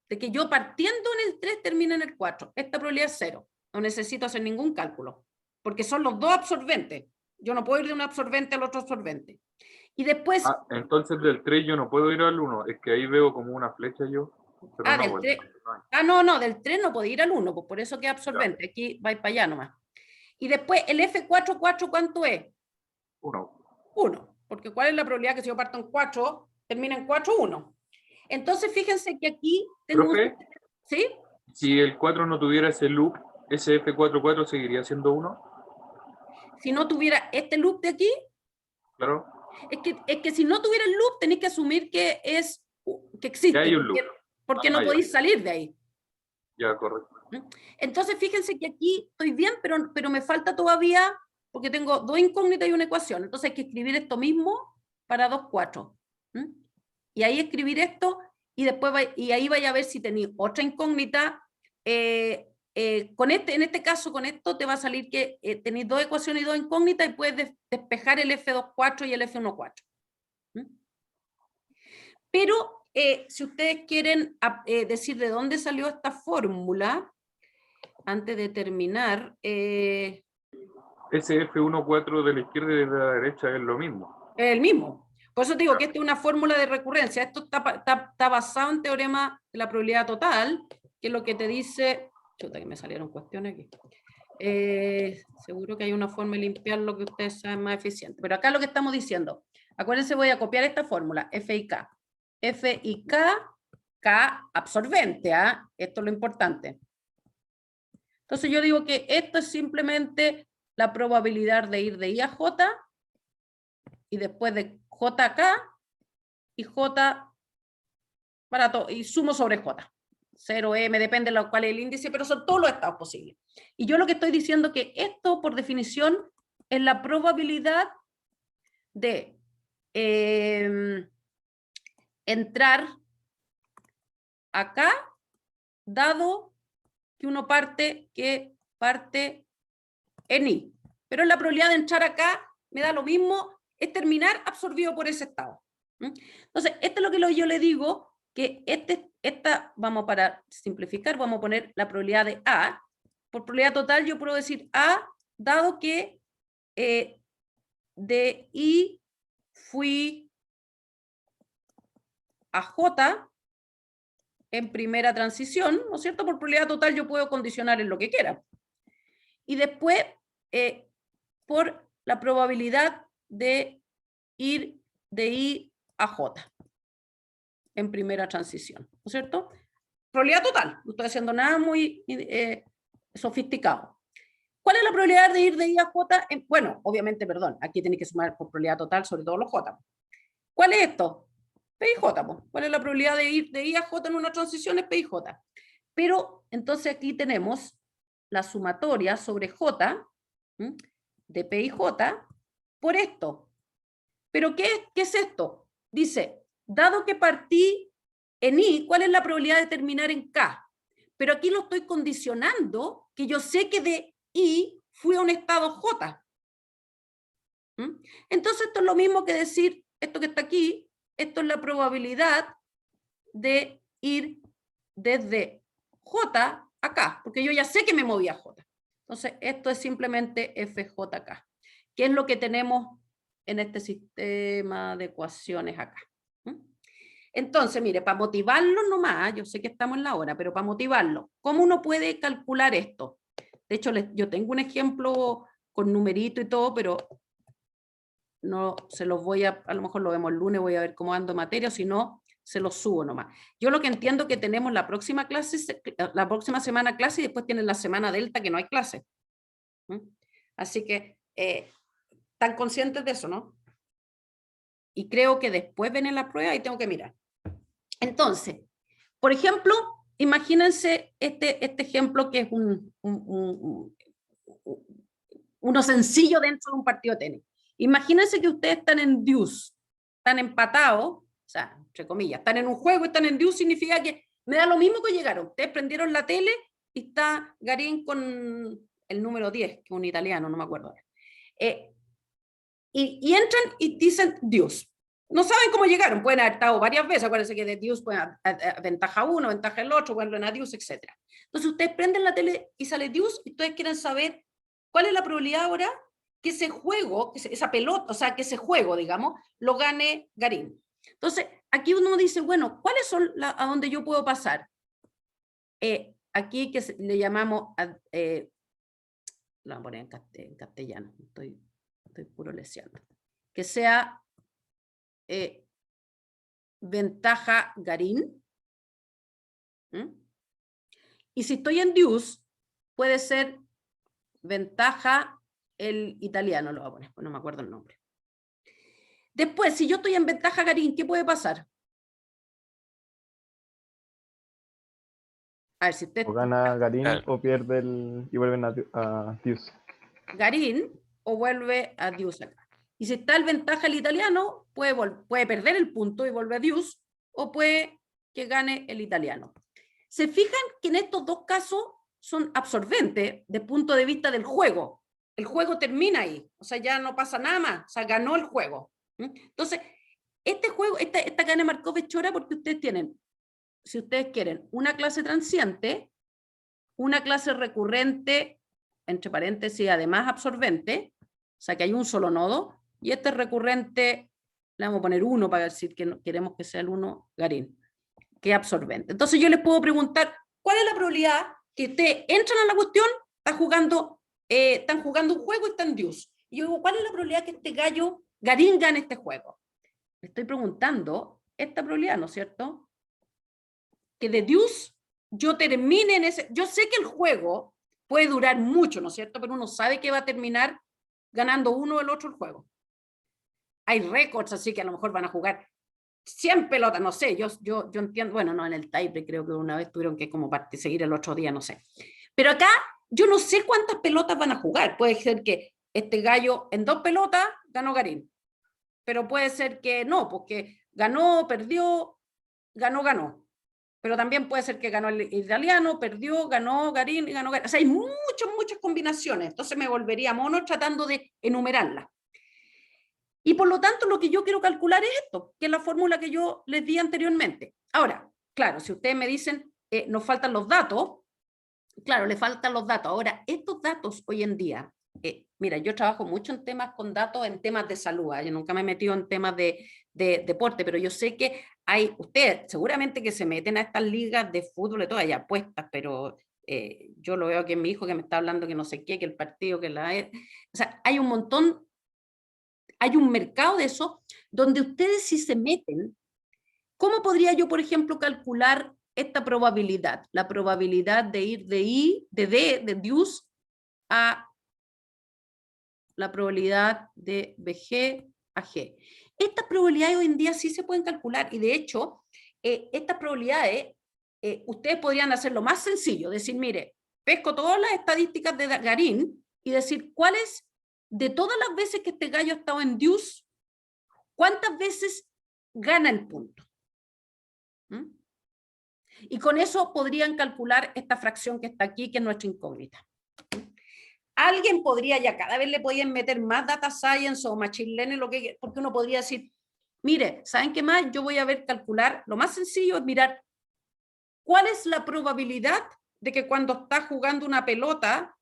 De que yo partiendo en el 3 termine en el 4. Esta probabilidad es 0. No necesito hacer ningún cálculo, porque son los dos absorbentes. Yo no puedo ir de un absorbente al otro absorbente. Y después... entonces del 3 yo no puedo ir al 1, es que ahí veo como una flecha yo. Pero no, del bueno, 3. No, del 3 no puede ir al 1, pues por eso que es absorbente. Ya. Aquí va para allá nomás. Y después, el F4, 4, ¿cuánto es? 1. 1. Porque ¿cuál es la probabilidad que si yo parto en 4, termina en 4, 1? Entonces, fíjense que aquí tengo... ¿Profe? ¿Sí? Si el 4 no tuviera ese loop, ese F44 seguiría siendo 1. Si no tuviera este loop de aquí, Claro. Es que si no tuviera el loop, tenéis que asumir que existe. Ya hay un loop. Porque no podéis salir de ahí. Ya, correcto. Entonces, fíjense que aquí estoy bien, pero me falta todavía, porque tengo dos incógnitas y una ecuación. Entonces hay que escribir esto mismo para 2, 4. Y ahí escribir esto, y después y ahí vaya a ver si tenéis otra incógnita. En este caso, con esto te va a salir que tenéis dos ecuaciones y dos incógnitas y puedes despejar el F2, 4 y el F1, 4. Pero si ustedes quieren decir de dónde salió esta fórmula, antes de terminar... ese F1,4 de la izquierda y de la derecha es lo mismo. Es el mismo. Por eso te digo que esta es una fórmula de recurrencia. Esto está basado en teorema de la probabilidad total, que es lo que te dice... Chuta, que me salieron cuestiones aquí. Seguro que hay una forma de limpiar lo que ustedes saben más eficiente. Pero acá lo que estamos diciendo, acuérdense, voy a copiar esta fórmula, F y K. F y K, K absorbente, esto es lo importante. Entonces yo digo que esto es simplemente la probabilidad de ir de I a J, y después de J a K, y J y sumo sobre J. 0M, depende de cuál es el índice, pero son todos los estados posibles. Y yo lo que estoy diciendo es que esto, por definición, es la probabilidad de entrar acá, dado que uno parte en I. Pero la probabilidad de entrar acá me da lo mismo, es terminar absorbido por ese estado. Entonces, esto es lo que yo le digo, que vamos para simplificar, vamos a poner la probabilidad de A. Por probabilidad total yo puedo decir A, dado que de I fui a J en primera transición, ¿no es cierto? Por probabilidad total yo puedo condicionar en lo que quiera. Y después, por la probabilidad de ir de I a J en primera transición, ¿no es cierto? Probabilidad total, no estoy haciendo nada muy sofisticado. ¿Cuál es la probabilidad de ir de I a J? Bueno, obviamente, perdón, aquí tiene que sumar por probabilidad total sobre todos los J. ¿Cuál es esto? P y J. ¿Cuál es la probabilidad de ir de I a J en una transición? Es P y J. Pero entonces aquí tenemos la sumatoria sobre J de P y J por esto. ¿Pero qué es esto? Dice, dado que partí en I, ¿cuál es la probabilidad de terminar en K? Pero aquí lo estoy condicionando, que yo sé que de I fui a un estado J. Entonces esto es lo mismo que decir, esto que está aquí, esto es la probabilidad de ir desde J a K, porque yo ya sé que me moví a J. Entonces esto es simplemente FJK, que es lo que tenemos en este sistema de ecuaciones acá. Entonces, mire, para motivarlo nomás, yo sé que estamos en la hora, pero para motivarlo, ¿cómo uno puede calcular esto? De hecho, yo tengo un ejemplo con numerito y todo, pero no se los voy a lo mejor lo vemos el lunes, voy a ver cómo ando en materia, o si no, se los subo nomás. Yo lo que entiendo que tenemos la próxima semana clase y después tienen la semana delta que no hay clase. Así que, están conscientes de eso, ¿no? Y creo que después viene la prueba y tengo que mirar. Entonces, por ejemplo, imagínense este ejemplo que es uno sencillo dentro de un partido de tenis. Imagínense que ustedes están en deuce, están empatados, o sea, entre comillas, están en un juego y están en deuce, significa que me da lo mismo que llegaron. Ustedes prendieron la tele y está Garín con el número 10, que es un italiano, no me acuerdo. Y entran y dicen deuce. No saben cómo llegaron, pueden haber estado varias veces, acuérdense que de deuce pueden ventaja uno, ventaja el otro, vuelven a deuce, etc. Entonces ustedes prenden la tele y sale deuce y ustedes quieren saber cuál es la probabilidad ahora que ese juego, esa pelota, o sea, que ese juego, digamos, lo gane Garín. Entonces, aquí uno dice, bueno, ¿cuáles son a dónde yo puedo pasar? Aquí que le llamamos, lo voy a poner en castellano, estoy puro leseando, que sea ventaja Garín. Y si estoy en deuce, puede ser ventaja el italiano, lo voy a poner, pues no me acuerdo el nombre. Después, si yo estoy en ventaja Garín, ¿qué puede pasar? A ver, si usted... O gana Garín o pierde y vuelven a deuce. Garín o vuelve a deuce acá. Y si está el ventaja el italiano, puede perder el punto y vuelve a deuce, o puede que gane el italiano. ¿Se fijan que en estos dos casos son absorbentes desde el punto de vista del juego? El juego termina ahí, o sea, ya no pasa nada más, o sea, ganó el juego. Entonces, este juego, esta gana Markov es chora porque ustedes tienen, si ustedes quieren, una clase transiente, una clase recurrente, entre paréntesis, además absorbente, o sea, que hay un solo nodo, y este recurrente, le vamos a poner 1 para decir que no, queremos que sea el 1 Garín, que es absorbente. Entonces yo les puedo preguntar, ¿cuál es la probabilidad que ustedes entran a la cuestión, están jugando un juego y están deuce? Y yo digo, ¿cuál es la probabilidad que este gallo Garín gane este juego? Le estoy preguntando esta probabilidad, ¿no es cierto? Que de deuce yo termine en ese... Yo sé que el juego puede durar mucho, ¿no es cierto? Pero uno sabe que va a terminar ganando uno o el otro el juego. Hay récords, así que a lo mejor van a jugar 100 pelotas, no sé, yo entiendo, bueno, no, en el tiebreak creo que una vez tuvieron que como seguir el otro día, no sé. Pero acá yo no sé cuántas pelotas van a jugar. Puede ser que este gallo en 2 pelotas ganó Garín, pero puede ser que no, porque ganó, perdió, ganó. Pero también puede ser que ganó el italiano, perdió, ganó Garín y ganó Garín. O sea, hay muchas combinaciones. Entonces me volvería mono tratando de enumerarlas. Y por lo tanto, lo que yo quiero calcular es esto, que es la fórmula que yo les di anteriormente. Ahora, claro, si ustedes me dicen, nos faltan los datos, claro, le faltan los datos. Ahora, estos datos hoy en día, mira, yo trabajo mucho en temas con datos, en temas de salud, yo nunca me he metido en temas de deporte, pero yo sé que hay, ustedes seguramente que se meten a estas ligas de fútbol y todo, hay apuestas, pero yo lo veo aquí en mi hijo que me está hablando que no sé qué, que el partido, que la... O sea, hay un montón, hay un mercado de eso, donde ustedes si se meten, ¿cómo podría yo, por ejemplo, calcular esta probabilidad? La probabilidad de ir de deuce a la probabilidad de BG a G. Estas probabilidades hoy en día sí se pueden calcular y de hecho, estas probabilidades, ustedes podrían hacerlo más sencillo, decir, mire, pesco todas las estadísticas de Garín y decir, ¿cuáles de todas las veces que este gallo ha estado en deuce, cuántas veces gana el punto? ¿Mm? Y con eso podrían calcular esta fracción que está aquí, que es nuestra incógnita. Alguien podría, ya cada vez le podían meter más data science o machine learning, porque uno podría decir, mire, ¿saben qué más? Yo voy a ver, calcular, lo más sencillo es mirar cuál es la probabilidad de que cuando está jugando una pelota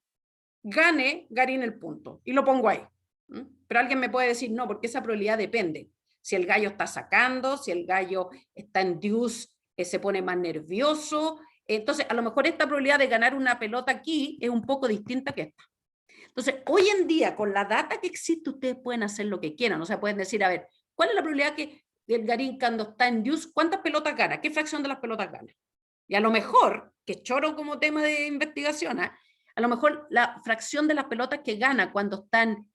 gane Garín el punto. Y lo pongo ahí. Pero alguien me puede decir, no, porque esa probabilidad depende. Si el gallo está sacando, si el gallo está en deuce, se pone más nervioso. Entonces, a lo mejor esta probabilidad de ganar una pelota aquí es un poco distinta que esta. Entonces, hoy en día, con la data que existe, ustedes pueden hacer lo que quieran. O sea, pueden decir, a ver, ¿cuál es la probabilidad que el Garín cuando está en deuce, cuántas pelotas gana? ¿Qué fracción de las pelotas gana? Y a lo mejor, que choro como tema de investigación, a lo mejor la fracción de las pelotas que gana cuando está en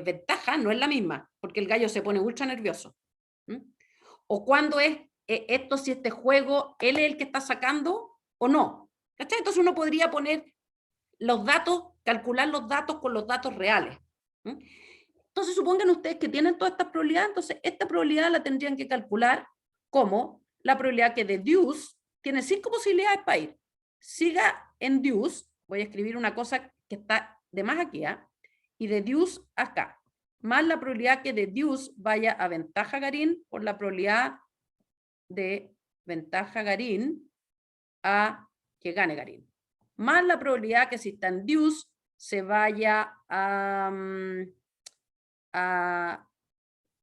ventaja no es la misma, porque el gallo se pone ultra nervioso. O cuando es esto, si este juego, él es el que está sacando o no. ¿Cachai? Entonces uno podría poner los datos, calcular los datos con los datos reales. Entonces supongan ustedes que tienen todas estas probabilidades, entonces esta probabilidad la tendrían que calcular como la probabilidad que de deuce tiene 5 posibilidades para ir. Siga en deuce, voy a escribir una cosa que está de más aquí, y de deuce acá, más la probabilidad que de deuce vaya a ventaja Garín por la probabilidad de ventaja Garín a que gane Garín. Más la probabilidad que si está en deuce se vaya a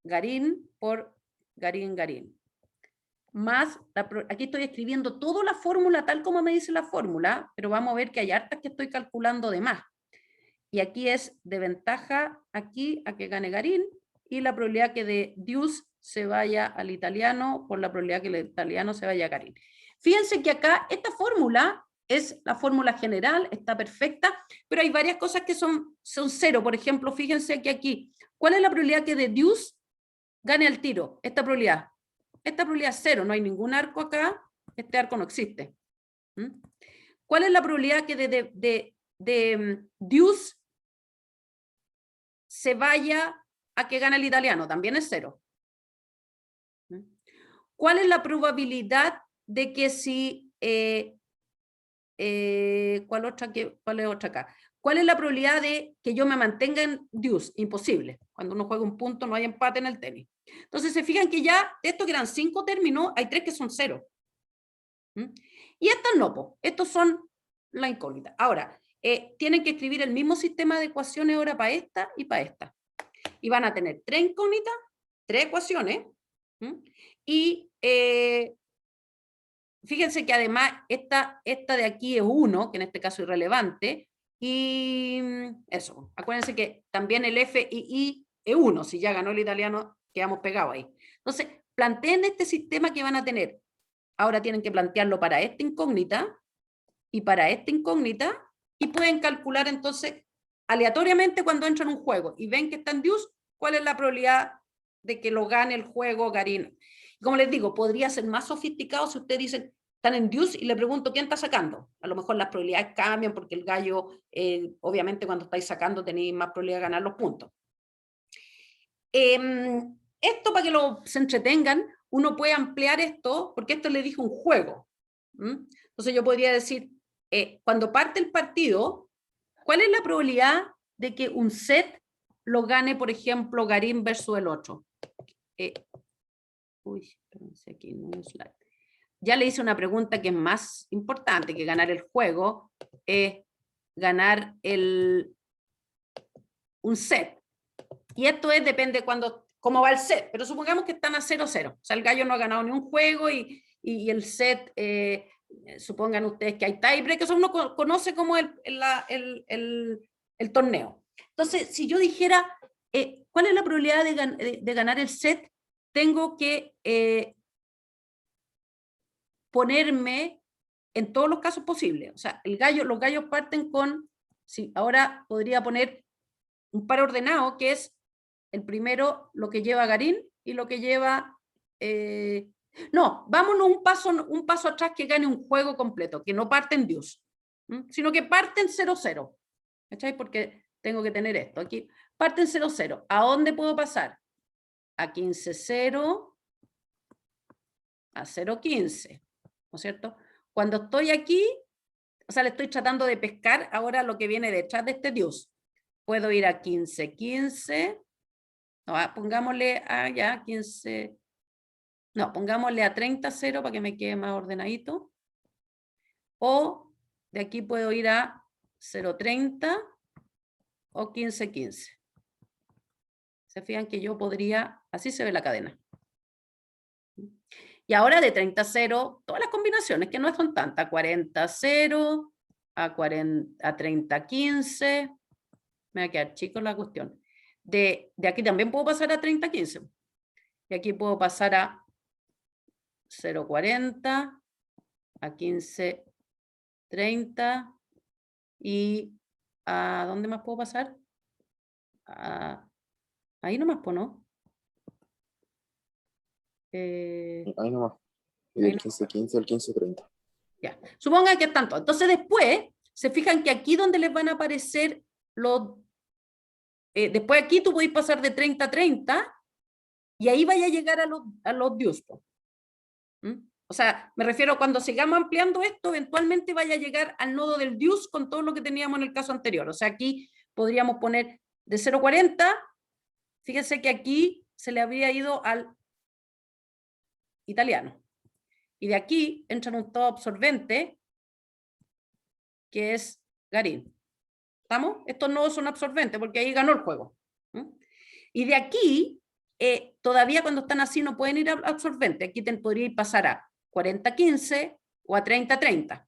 Garín por Garín. Más, aquí estoy escribiendo toda la fórmula tal como me dice la fórmula, pero vamos a ver que hay hartas que estoy calculando de más. Y aquí es de ventaja aquí a que gane Garín y la probabilidad que de deuce se vaya al italiano por la probabilidad que el italiano se vaya a Garín. Fíjense que acá esta fórmula es la fórmula general, está perfecta, pero hay varias cosas que son cero. Por ejemplo, fíjense que aquí, ¿cuál es la probabilidad que de deuce gane al tiro? Esta probabilidad es 0, no hay ningún arco acá, este arco no existe. ¿Cuál es la probabilidad que de deuce se vaya a que gane el italiano? También es 0. ¿Cuál es la probabilidad de que si... ¿cuál es otra acá? ¿Cuál es la probabilidad de que yo me mantenga en deuce? Imposible. Cuando uno juega un punto no hay empate en el tenis. Entonces se fijan que ya de estos que eran 5 términos, hay 3 que son 0. Y estas no, estos son la incógnita. Ahora, tienen que escribir el mismo sistema de ecuaciones ahora para esta y para esta. Y van a tener 3 incógnitas, 3 ecuaciones. Y fíjense que además esta de aquí es 1, que en este caso es irrelevante. Y eso, acuérdense que también el F y I es 1, si ya ganó el italiano, quedamos pegados ahí. Entonces, planteen este sistema que van a tener. Ahora tienen que plantearlo para esta incógnita y para esta incógnita, y pueden calcular entonces aleatoriamente cuando entran en un juego y ven que está en deuce, cuál es la probabilidad de que lo gane el juego Garín. Como les digo, podría ser más sofisticado si ustedes dicen, están en deuce y le pregunto quién está sacando. A lo mejor las probabilidades cambian porque el gallo, obviamente cuando estáis sacando tenéis más probabilidad de ganar los puntos. Esto para que se entretengan, uno puede ampliar esto, porque esto le dije un juego. Entonces yo podría decir, cuando parte el partido, ¿cuál es la probabilidad de que un set lo gane, por ejemplo, Garín versus el otro? Espérense aquí, no es slide. Ya le hice una pregunta que es más importante que ganar el juego, es ganar un set. Y esto depende cómo va el set, pero supongamos que están a 0-0. O sea, el gallo no ha ganado ni un juego y el set, supongan ustedes que hay tiebreak, eso uno conoce como el torneo. Entonces, si yo dijera, ¿cuál es la probabilidad de ganar el set? Tengo que ponerme en todos los casos posibles. O sea, los gallos parten con, sí, ahora podría poner un par ordenado, que es el primero lo que lleva Garín y lo que lleva... no, vámonos un paso atrás que gane un juego completo, que no parten deuce, sino que parten 0-0. ¿Cachai? Porque tengo que tener esto. Aquí parten 0-0. ¿A dónde puedo pasar? A 15-0, a 0-15. ¿No es cierto? Cuando estoy aquí, o sea, le estoy tratando de pescar ahora lo que viene detrás de este deuce. Puedo ir a 15-15. No, pongámosle a ya 15. No, pongámosle a 30-0 para que me quede más ordenadito. O de aquí puedo ir a 0-30 o 15-15. Se fijan que yo podría, así se ve la cadena. Y ahora de 30-0, todas las combinaciones, que no son tantas, 40-0, a 30-15, me va a quedar chico la cuestión. De aquí también puedo pasar a 30-15. Y aquí puedo pasar a 0-40, a 15-30, y ¿a dónde más puedo pasar? Ahí nomás, ¿no? Ahí nomás. Y del 15-15 al 15-30. Ya. Supongan que están todos. Entonces después, se fijan que aquí donde les van a aparecer los... después aquí tú podéis pasar de 30-30 y ahí vaya a llegar a los deuce. O sea, me refiero a cuando sigamos ampliando esto, eventualmente vaya a llegar al nodo del deuce con todo lo que teníamos en el caso anterior. O sea, aquí podríamos poner de 0-40, fíjense que aquí se le había ido al italiano. Y de aquí entra un todo absorbente, que es Garín. ¿Estamos? Estos nodos son absorbentes porque ahí ganó el juego. Y de aquí, todavía cuando están así no pueden ir a absorbente. Aquí podría pasar a 40-15 o a 30-30.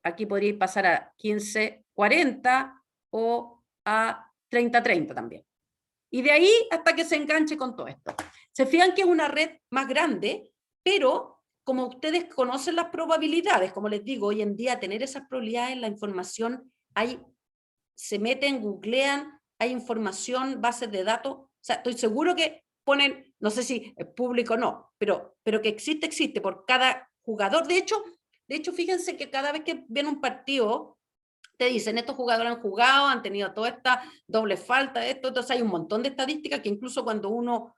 Aquí podría pasar a 15-40 o a 30-30 también. Y de ahí hasta que se enganche con todo esto. Se fijan que es una red más grande, pero como ustedes conocen las probabilidades, como les digo, hoy en día tener esas probabilidades en la información, se meten, googlean, hay información, bases de datos, o sea, estoy seguro que ponen, no sé si es público o no, pero que existe por cada jugador. De hecho, fíjense que cada vez que ven un partido, te dicen, estos jugadores han jugado, han tenido toda esta doble falta, entonces hay un montón de estadísticas que incluso cuando uno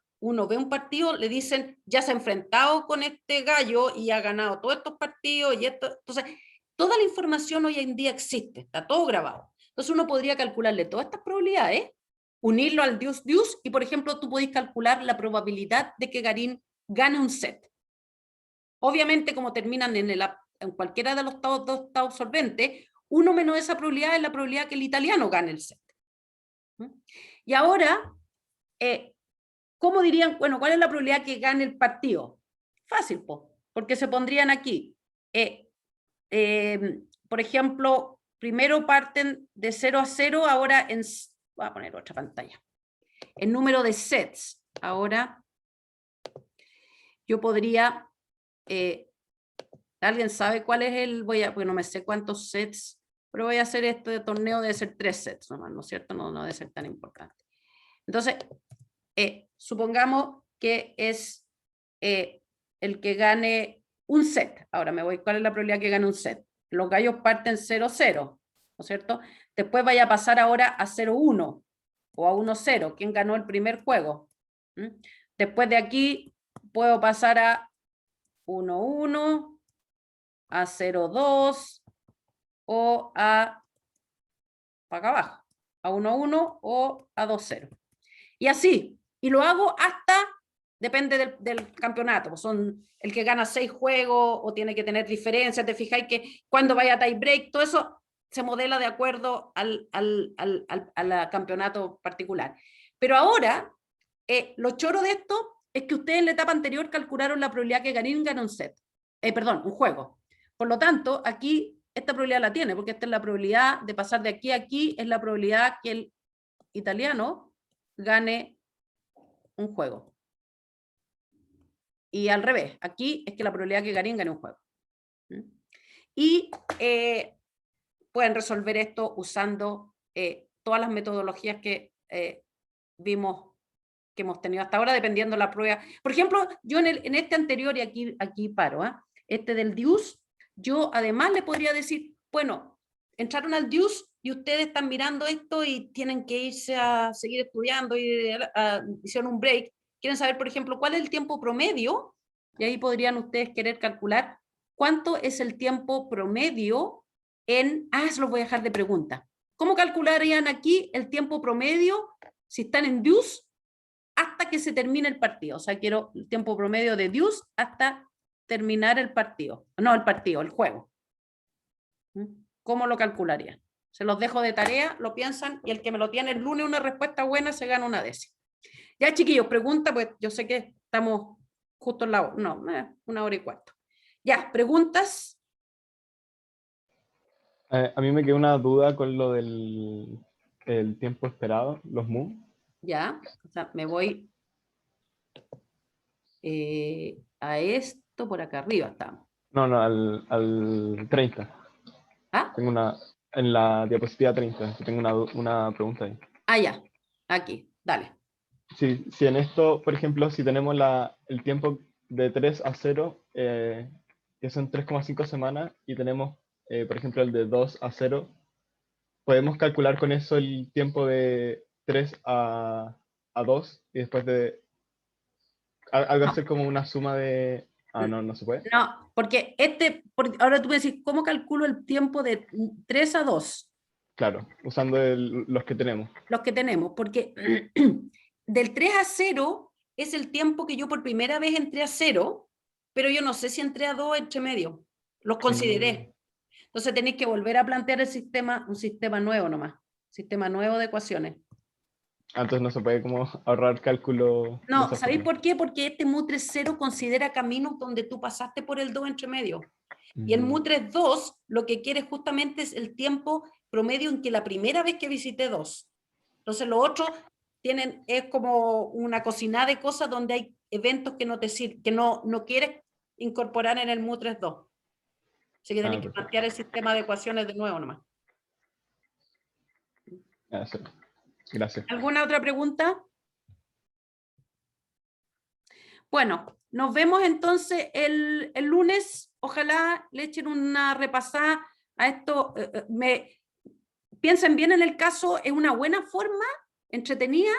ve un partido, le dicen, ya se ha enfrentado con este gallo y ha ganado todos estos partidos, y esto. Entonces, toda la información hoy en día existe, está todo grabado. Entonces uno podría calcularle todas estas probabilidades, unirlo al deuce, y por ejemplo tú podéis calcular la probabilidad de que Garín gane un set. Obviamente, como terminan en cualquiera de los dos estados absorbentes, 1 menos esa probabilidad es la probabilidad que el italiano gane el set. Y ahora, ¿cómo dirían? Bueno, ¿cuál es la probabilidad que gane el partido? Fácil, porque se pondrían aquí. Por ejemplo, primero parten de 0-0, ahora voy a poner otra pantalla. El número de sets. Ahora, yo podría... ¿alguien sabe cuál es porque no me sé cuántos sets, pero voy a hacer este torneo, debe ser 3 sets nomás, ¿no es cierto? No debe ser tan importante. Entonces, supongamos que es el que gane un set. Ahora me voy, ¿cuál es la probabilidad que gane un set? Los gallos parten 0-0, ¿no es cierto? Después vaya a pasar ahora a 0-1 o a 1-0. ¿Quién ganó el primer juego? ¿Mm? Después de aquí puedo pasar a 1-1, a 0-2 o a para acá abajo, a 1-1 o a 2-0. Y así, y lo hago hasta, depende del campeonato, pues son el que gana 6 juegos o tiene que tener diferencias, te fijáis que cuando vaya a tie break, todo eso se modela de acuerdo al campeonato particular. Pero ahora, lo choro de esto es que ustedes en la etapa anterior calcularon la probabilidad que Garín gane un set, perdón, un juego. Por lo tanto, aquí esta probabilidad la tiene, porque esta es la probabilidad de pasar de aquí a aquí, es la probabilidad que el italiano gane un juego. Y al revés, aquí es que la probabilidad que Garín gane un juego. Y pueden resolver esto usando todas las metodologías que vimos que hemos tenido hasta ahora, dependiendo de la prueba. Por ejemplo, yo en este anterior, y aquí paro, este del DIUS, yo además le podría decir, bueno, entraron al DIUS y ustedes están mirando esto y tienen que irse a seguir estudiando y hicieron un break. Quieren saber, por ejemplo, cuál es el tiempo promedio, y ahí podrían ustedes querer calcular cuánto es el tiempo promedio en... se los voy a dejar de pregunta. ¿Cómo calcularían aquí el tiempo promedio si están en DIUS hasta que se termine el partido? O sea, quiero el tiempo promedio de DIUS hasta terminar el partido. No, el juego. ¿Cómo lo calcularían? Se los dejo de tarea, lo piensan, y el que me lo tiene el lunes una respuesta buena se gana una décima. Ya, chiquillos, pregunta, pues yo sé que estamos justo en la hora. No, 1:15. Ya, ¿preguntas? A mí me quedó una duda con lo del el tiempo esperado, los mu. Ya, o sea, me voy a esto por acá arriba estamos. No, al 30. ¿Ah? Tengo en la diapositiva 30, tengo una pregunta ahí. Ya, aquí, dale. Si en esto, por ejemplo, si tenemos el tiempo de 3-0, que son 3,5 semanas, y tenemos, por ejemplo, el de 2-0, podemos calcular con eso el tiempo de 3-2 y después de algo así como una suma de... no se puede. No, porque ahora tú me decís, ¿cómo calculo el tiempo de 3-2? Claro, usando los que tenemos. Los que tenemos, porque del 3-0 es el tiempo que yo por primera vez entré a 0, pero yo no sé si entré a 2 entre medio. Los consideré. Entonces tenéis que volver a plantear un sistema nuevo nomás. Sistema nuevo de ecuaciones. Entonces no se puede como ahorrar cálculo. No, ¿sabéis por qué? Porque este mu3-0 considera caminos donde tú pasaste por el 2 entre medio. Y el mu3-2 lo que quiere justamente es el tiempo promedio en que la primera vez que visité 2. Entonces lo otro es como una cocinada de cosas donde hay eventos que no te sirven, que no quieres incorporar en el mu3-2. Así que tenés que plantear el sistema de ecuaciones de nuevo nomás. Gracias. ¿Alguna otra pregunta? Bueno, nos vemos entonces el lunes. Ojalá le echen una repasada a esto. Piensen bien en el caso, es una buena forma, entretenida,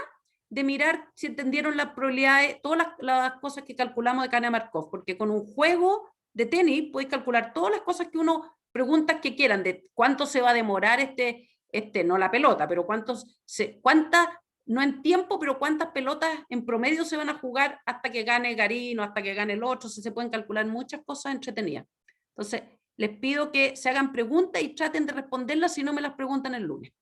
de mirar si entendieron las probabilidades, todas las cosas que calculamos de Kahneman-Markov, porque con un juego de tenis podéis calcular todas las cosas que uno preguntas que quieran, de cuánto se va a demorar no la pelota, pero cuántas, no en tiempo, pero cuántas pelotas en promedio se van a jugar hasta que gane Garín o hasta que gane el otro. Se pueden calcular muchas cosas entretenidas. Entonces, les pido que se hagan preguntas y traten de responderlas si no me las preguntan el lunes.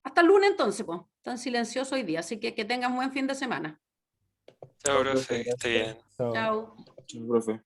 Hasta el lunes entonces, pues. Tan silencioso hoy día, así que tengan buen fin de semana. Chao, profe, que esté bien. Chao. Chao, profe.